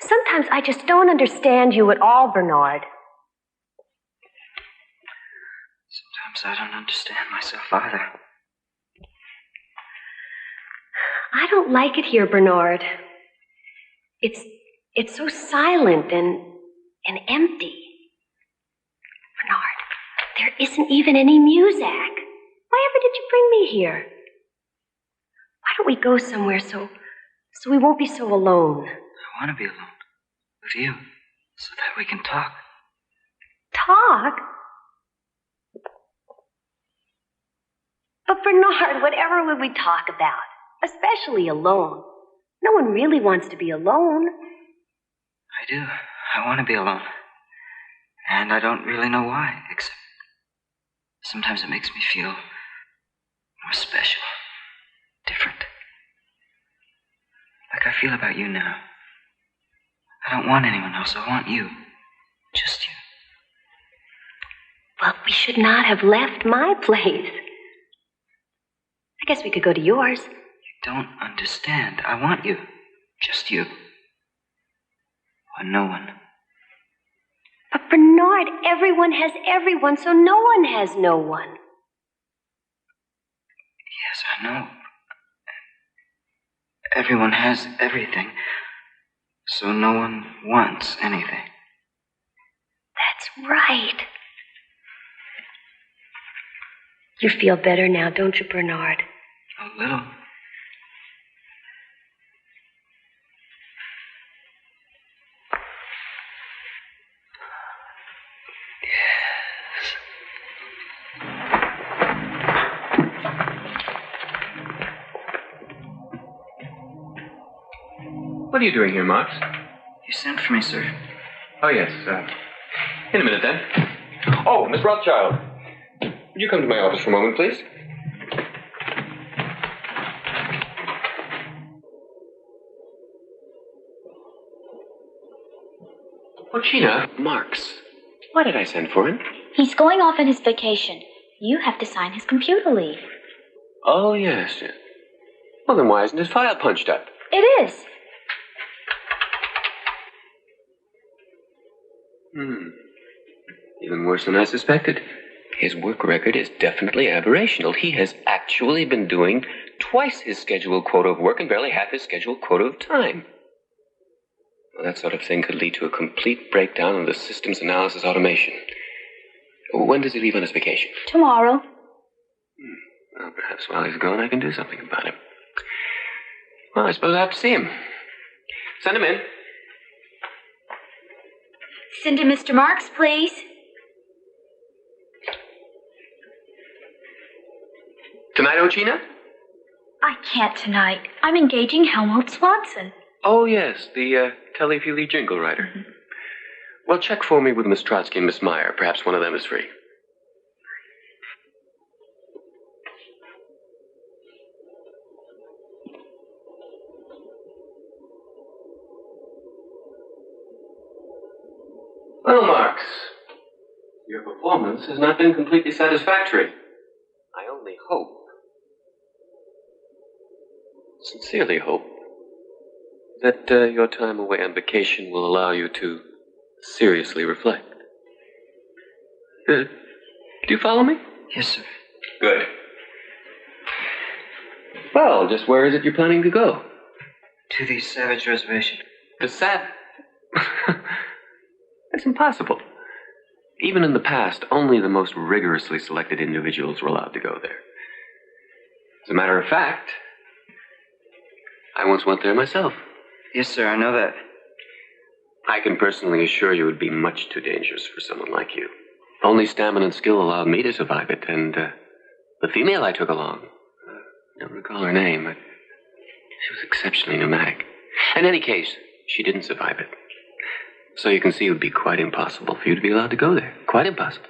Sometimes I just don't understand you at all, Bernard. Sometimes I don't understand myself either. I don't like it here, Bernard. It's so silent and empty. Bernard, there isn't even any music. Why ever did you bring me here? Why don't we go somewhere so we won't be so alone? I want to be alone with you so that we can talk. Talk? But Bernard, whatever would we talk about? Especially alone. No one really wants to be alone. I do. I want to be alone. And I don't really know why, except sometimes it makes me feel more special, different. Like I feel about you now. I don't want anyone else. I want you. Just you. Well, we should not have left my place. I guess we could go to yours. You don't understand. I want you. Just you. Or no one. But Bernard, everyone has everyone, so no one has no one. Yes, I know. Everyone has everything, so no one wants anything. That's right. You feel better now, don't you, Bernard? A little. What are you doing here, Marx? You sent for me, sir. Oh, yes. In a minute, then. Oh, Miss Rothschild. Would you come to my office for a moment, please? Oh, Gina, Marx. Why did I send for him? He's going off on his vacation. You have to sign his computer leave. Oh, yes. Well, then why isn't his file punched up? It is. Even worse than I suspected. His work record is definitely aberrational. He has actually been doing twice his scheduled quota of work and barely half his scheduled quota of time. Well, that sort of thing could lead to a complete breakdown in the systems analysis automation. When does he leave on his vacation? Tomorrow. Well, perhaps while he's gone, I can do something about him. Well, I suppose I have to see him. Send him in. Send in Mr. Marx, please. Tonight, Ochina? I can't tonight. I'm engaging Helmholtz Watson. Oh, yes, the telephony jingle writer. Well, check for me with Miss Trotsky and Miss Meyer. Perhaps one of them is free. Well, Marx, your performance has not been completely satisfactory. I only hope, sincerely hope, that your time away on vacation will allow you to seriously reflect. Do you follow me? Yes, sir. Good. Well, just where is it you're planning to go? To the Savage Reservation. The That's impossible. Even in the past, only the most rigorously selected individuals were allowed to go there. As a matter of fact, I once went there myself. Yes, sir, I know that. I can personally assure you it would be much too dangerous for someone like you. Only stamina and skill allowed me to survive it, and the female I took along, I don't recall her name, but she was exceptionally pneumatic. In any case, she didn't survive it. So you can see it would be quite impossible for you to be allowed to go there. Quite impossible.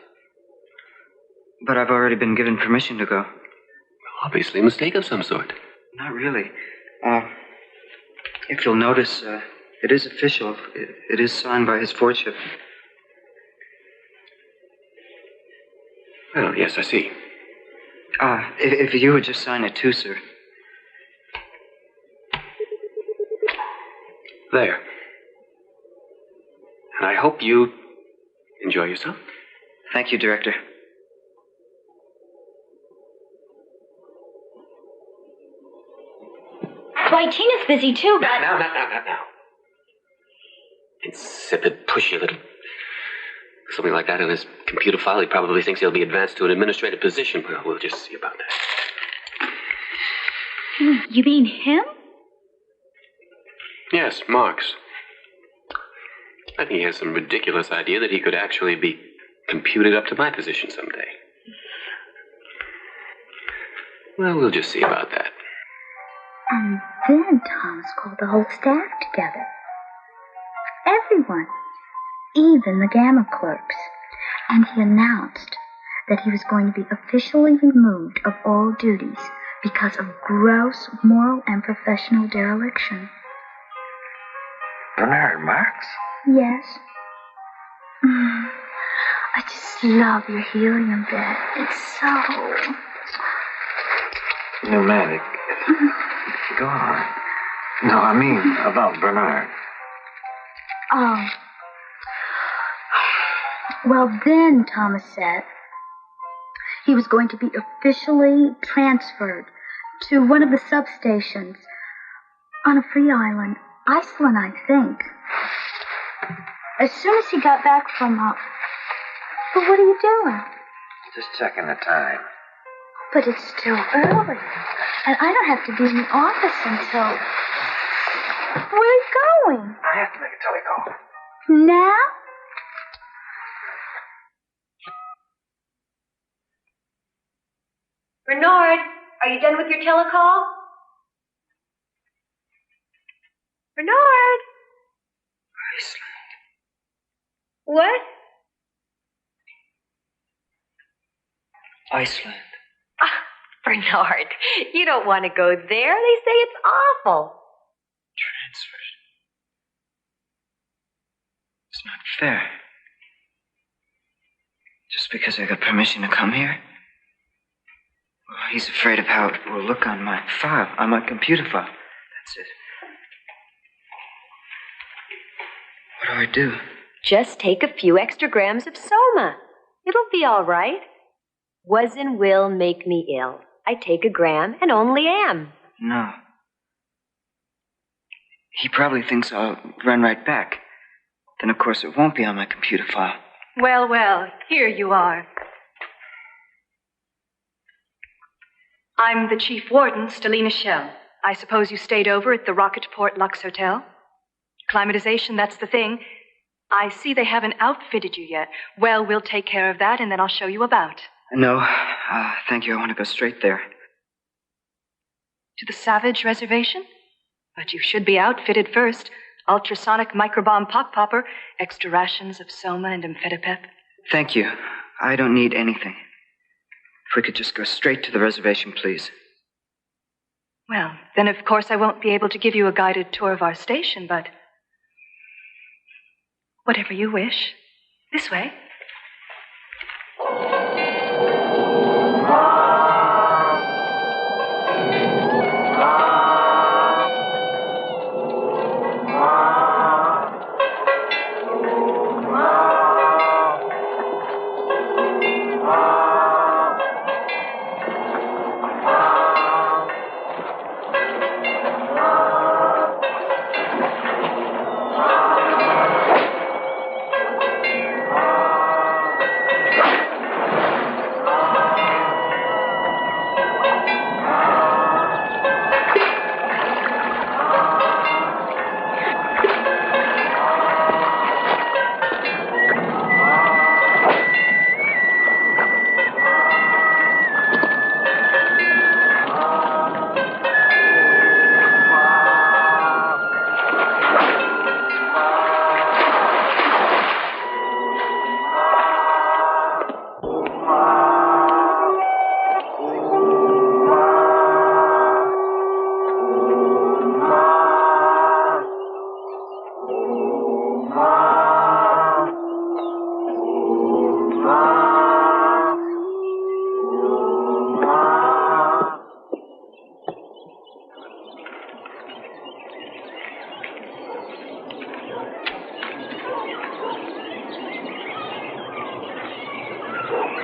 But I've already been given permission to go. Obviously a mistake of some sort. Not really. If you'll notice, it is official. It is signed by his lordship. Well, yes, I see. If you would just sign it too, sir. There. And I hope you enjoy yourself. Thank you, Director. Why, Tina's busy too, but... Now. Insipid, pushy little... Something like that in his computer file. He probably thinks he'll be advanced to an administrative position. Well, we'll just see about that. You mean him? Yes, Marx. I think he has some ridiculous idea that he could actually be computed up to my position someday. Well, we'll just see about that. And then Thomas called the whole staff together. Everyone. Even the Gamma clerks. And he announced that he was going to be officially removed of all duties because of gross moral and professional dereliction. Bernard Marx? Yes. I just love your helium bed. It's so... Pneumatic. Go on. No, I mean about Bernard. Oh. Well, then, Thomas said, he was going to be officially transferred to one of the substations on a free island. Iceland, I think. As soon as he got back from, But what are you doing? Just checking the time. But it's still early. And I don't have to be in the office until... Where are you going? I have to make a telecall. Now? Bernard, are you done with your telecall? Bernard! What? Iceland. Bernard, you don't want to go there. They say it's awful. Transferred. It's not fair. Just because I got permission to come here? Well, he's afraid of how it will look on my file, on my computer file. That's it. What do I do? Just take a few extra grams of soma. It'll be all right. Was and will make me ill. I take a gram and only am. No. He probably thinks I'll run right back. Then, of course, it won't be on my computer file. Well, here you are. I'm the chief warden, Stelina Shell. I suppose you stayed over at the Rocketport Lux Hotel? Climatization, that's the thing. I see they haven't outfitted you yet. Well, we'll take care of that, and then I'll show you about. No, thank you. I want to go straight there. To the Savage Reservation? But you should be outfitted first. Ultrasonic microbomb pop popper, extra rations of soma and amphetamine. Thank you. I don't need anything. If we could just go straight to the reservation, please. Well, then of course I won't be able to give you a guided tour of our station, but whatever you wish. This way.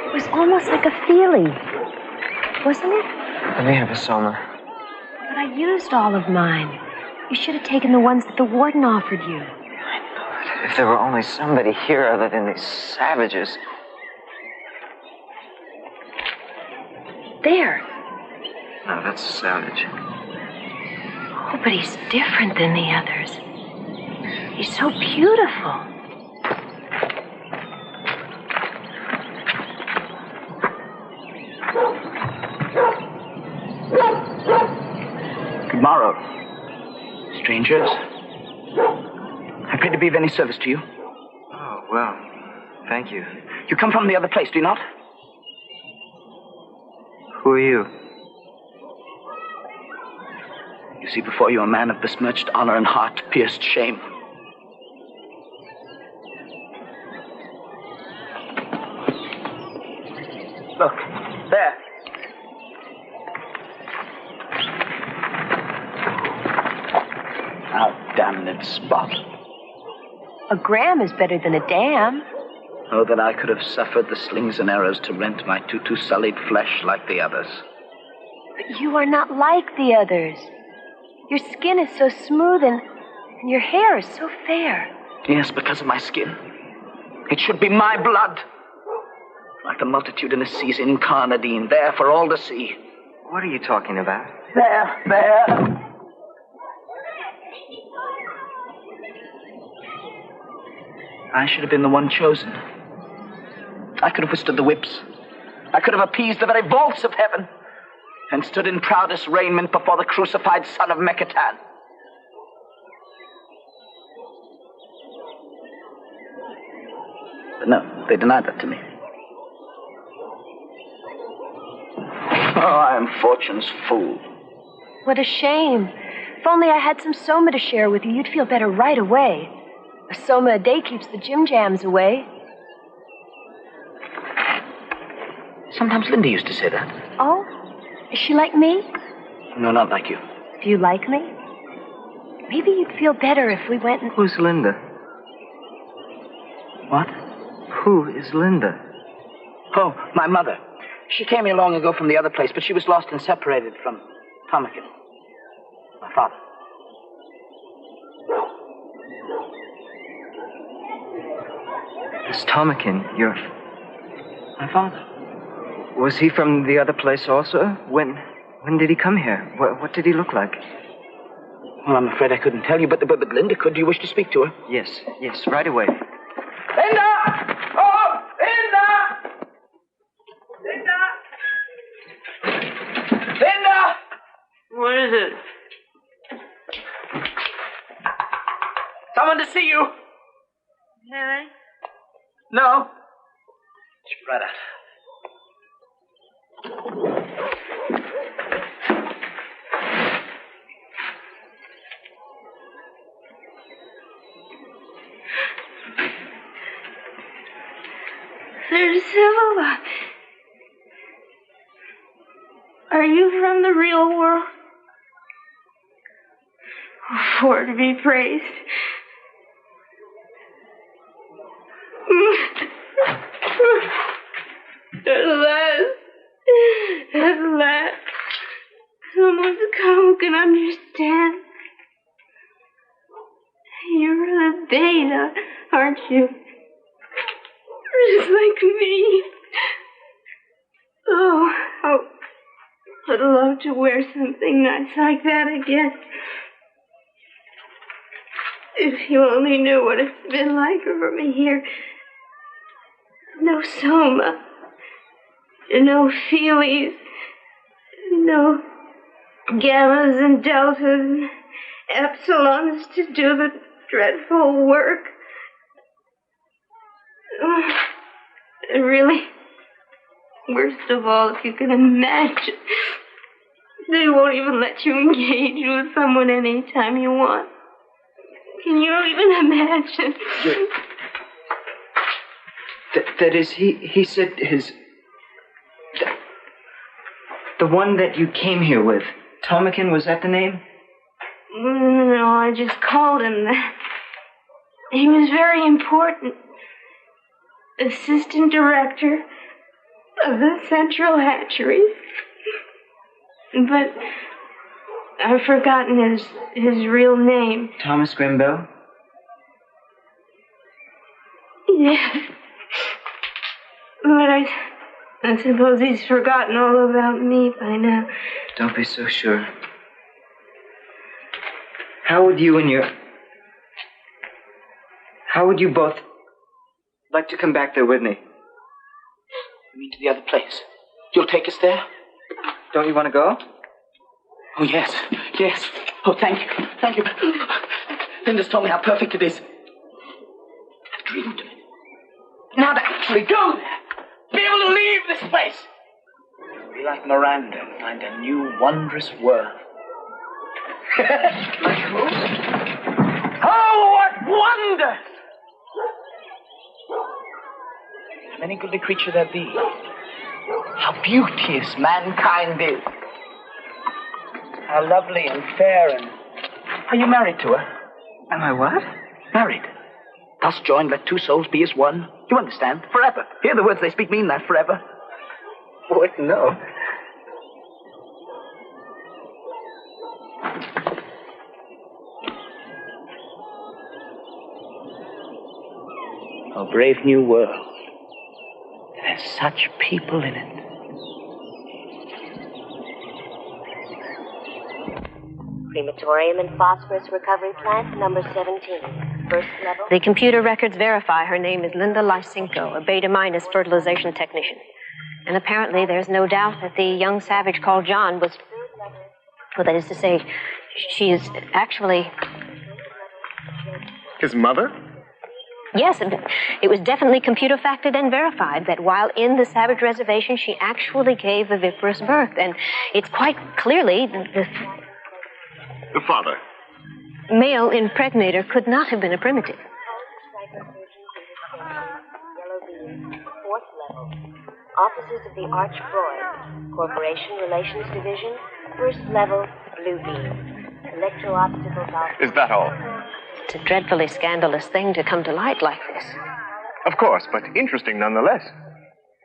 It was almost like a feeling, wasn't it? Let me have a Soma. But I used all of mine. You should have taken the ones that the warden offered you. If there were only somebody here other than these savages. There. No, that's a savage. Oh, but he's different than the others. He's so beautiful. Good morrow, strangers. Happy to be of any service to you. Oh, well, thank you. You come from the other place, do you not? Who are you? You see before you a man of besmirched honor and heart-pierced shame. Look, there. Our damned spot. A gram is better than a dam. Oh, that I could have suffered the slings and arrows to rent my tutu-sullied flesh like the others. But you are not like the others. Your skin is so smooth and your hair is so fair. Yes, because of my skin. It should be my blood. Like the multitudinous seas in Carnadine, there for all to see. What are you talking about? There. I should have been the one chosen. I could have withstood the whips. I could have appeased the very vaults of heaven and stood in proudest raiment before the crucified son of Mekatan. But no, they denied that to me. Oh, I am fortune's fool. What a shame. If only I had some soma to share with you, you'd feel better right away. A soma a day keeps the jim jams away. Sometimes Linda used to say that. Oh? Is she like me? No, not like you. Do you like me? Maybe you'd feel better if we went and... Who's Linda? What? Who is Linda? Oh, my mother. She came here long ago from the other place, but she was lost and separated from Thompson, my father. This Thompson, your... My father. Was he from the other place also? When did he come here? What did he look like? Well, I'm afraid I couldn't tell you, but Linda could. Do you wish to speak to her? Yes, right away. Linda! Oh, Linda! Linda! What is it? Someone to see you. Harry? No. She's right out. They're civilized. Are you from the real world? For to be praised. At last, someone's come who can understand. You're a beta, aren't you? Just like me. Oh, I'd love to wear something nice like that again. If you only knew what it's been like for me here. No soma. No feelies. No gammas and deltas and epsilons to do the dreadful work. Really, worst of all, if you can imagine, they won't even let you engage with someone anytime you want. Can you even imagine? That is, he said his... The one that you came here with. Tomakin, was that the name? No, I just called him that. He was very important. Assistant director of the Central Hatchery. But I've forgotten his real name. Thomas Grimbell? Yes. But I suppose he's forgotten all about me by now. Don't be so sure. How would you both like to come back there with me? You mean to the other place? You'll take us there? Don't you want to go? Oh, yes. Yes. Oh, thank you. Thank you. Linda's told me how perfect it is. I've dreamed of it. Now to actually go there. Be able to leave this place. Be like Miranda and find a new, wondrous world. Like who? Oh, what wonders! How any goodly creature there be. How beauteous mankind is. How lovely and fair and... Are you married to her? Am I what? Married. Thus joined, let two souls be as one. You understand? Forever. Hear the words they speak mean that, forever. What? No. A brave new world. There's such people in it. Crematorium and phosphorus recovery plant number 17. First level. The computer records verify her name is Linda Lysenko, a beta-minus fertilization technician. And apparently there's no doubt that the young savage called John was... Well, that is to say, she is actually... His mother? Yes, it was definitely computer factored and verified that while in the savage reservation, she actually gave viviparous birth. And it's quite clearly The father. Male impregnator could not have been a primitive. Fourth level. Offices of the Arch Freud. Corporation Relations Division. First level, blue beam. Electro-obstacles office. Is that all? It's a dreadfully scandalous thing to come to light like this. Of course, but interesting nonetheless.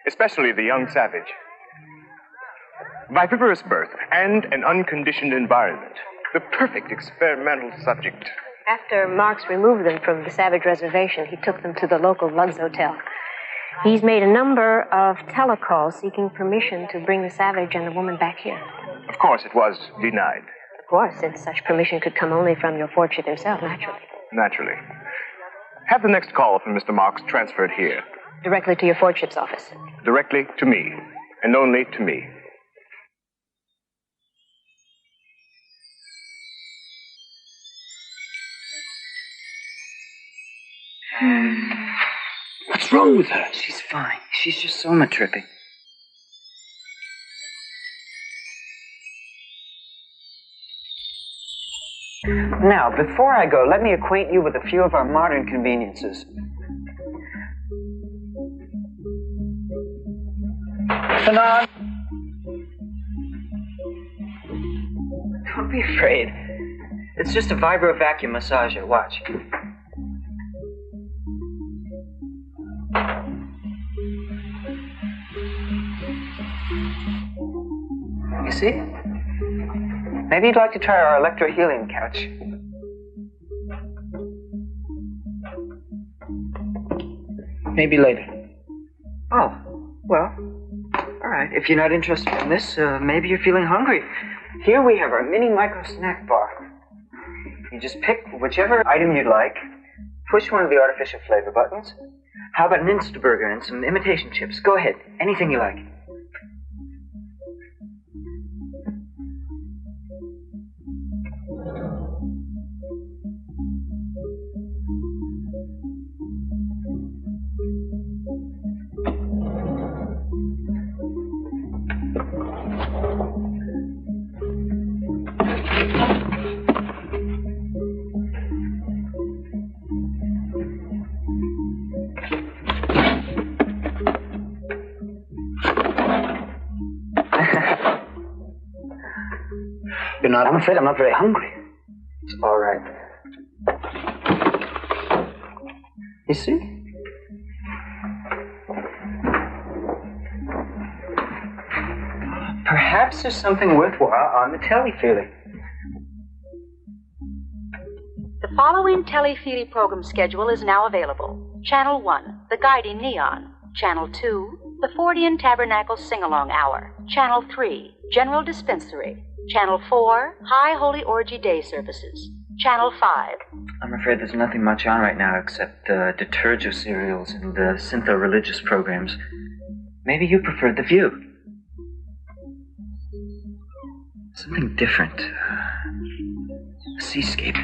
Especially the young savage. Viviparous birth and an unconditioned environment. The perfect experimental subject. After Marx removed them from the savage reservation, he took them to the local Luggs Hotel. He's made a number of telecalls seeking permission to bring the savage and the woman back here. Of course, it was denied. Of course, since such permission could come only from your fortune himself, naturally. Naturally. Have the next call from Mr. Marx transferred here. Directly to your Fordship's office. Directly to me, and only to me. What's wrong with her? She's fine. She's just soma tripping. Now, before I go, let me acquaint you with a few of our modern conveniences. Bernard! Don't be afraid. It's just a vibro-vacuum massager. Watch. You see? Maybe you'd like to try our electrohelium couch. Maybe later. Oh, well, all right. If you're not interested in this, maybe you're feeling hungry. Here we have our mini micro snack bar. You just pick whichever item you'd like, push one of the artificial flavor buttons. How about an Instaburger and some imitation chips? Go ahead, anything you like. Bernard, I'm afraid I'm not very hungry. It's all right. You see? Perhaps there's something worthwhile on the telefeely. The following telefeely program schedule is now available. Channel 1, The Guiding Neon. Channel 2, The Fortean Tabernacle Sing-Along Hour. Channel 3, General Dispensary. Channel 4, High Holy Orgy Day Services. Channel 5. I'm afraid there's nothing much on right now except detergent serials and syntho-religious programs. Maybe you preferred The View. Something different. A seascape.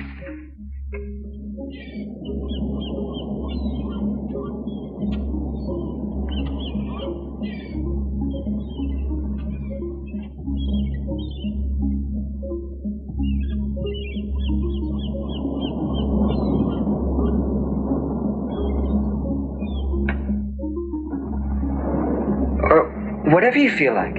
Whatever you feel like.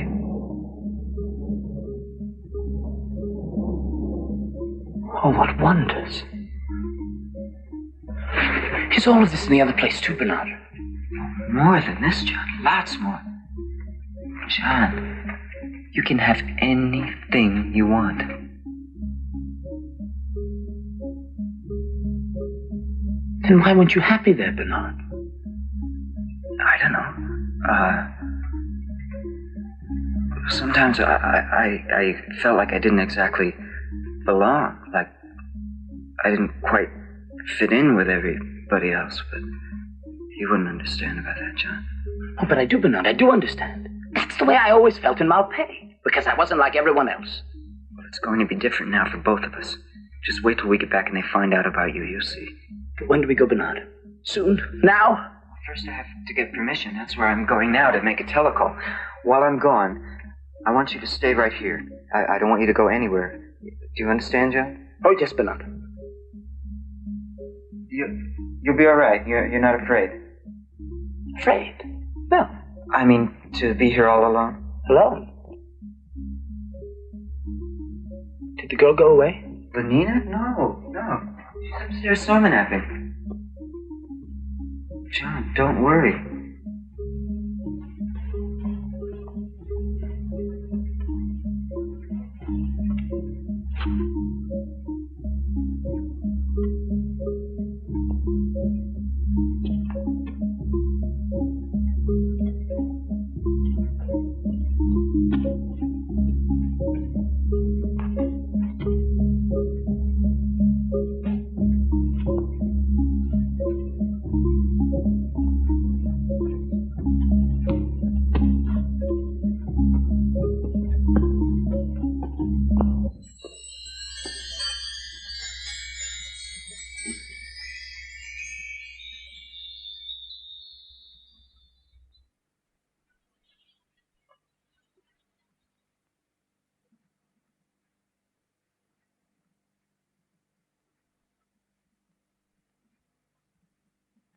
Oh, what wonders. Is all of this in the other place too, Bernard? More than this, John. Lots more. John, you can have anything you want. Then why weren't you happy there, Bernard? I don't know. Sometimes I felt like I didn't exactly belong. Like I didn't quite fit in with everybody else, but you wouldn't understand about that, John. Oh, but I do, Bernard. I do understand. That's the way I always felt in Malpais, because I wasn't like everyone else. Well, it's going to be different now for both of us. Just wait till we get back and they find out about you, you'll see. But when do we go, Bernard? Soon? Now? First I have to get permission. That's where I'm going now to make a telecall. While I'm gone, I want you to stay right here. I don't want you to go anywhere. Do you understand, John? Oh, yes, Bernard. You'll be all right. You're not afraid. Afraid? No. I mean, to be here all alone. Alone? Did the girl go away? Lenina? No. She's upstairs storming at me. John, don't worry.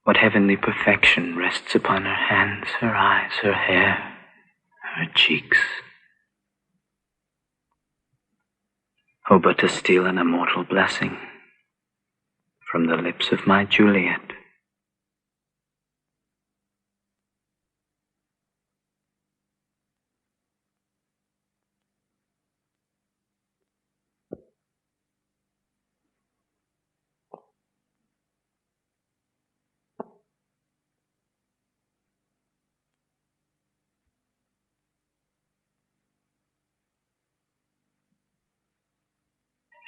What heavenly perfection rests upon her hands, her eyes, her hair, her cheeks? Oh, but to steal an immortal blessing from the lips of my Juliet.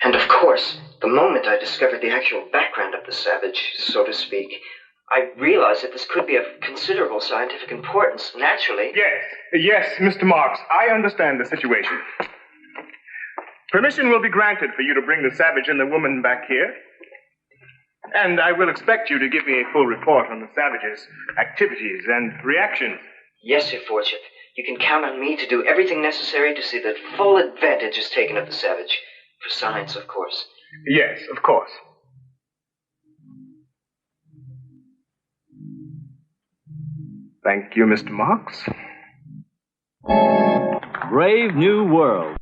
And of course, the moment I discovered the actual background of the savage, so to speak, I realized that this could be of considerable scientific importance, naturally. Yes, Mr. Marks, I understand the situation. Permission will be granted for you to bring the savage and the woman back here. And I will expect you to give me a full report on the savage's activities and reactions. Yes, Your Lordship. You can count on me to do everything necessary to see that full advantage is taken of the savage. For science, of course. Yes, of course. Thank you, Mr. Marks. Brave New World.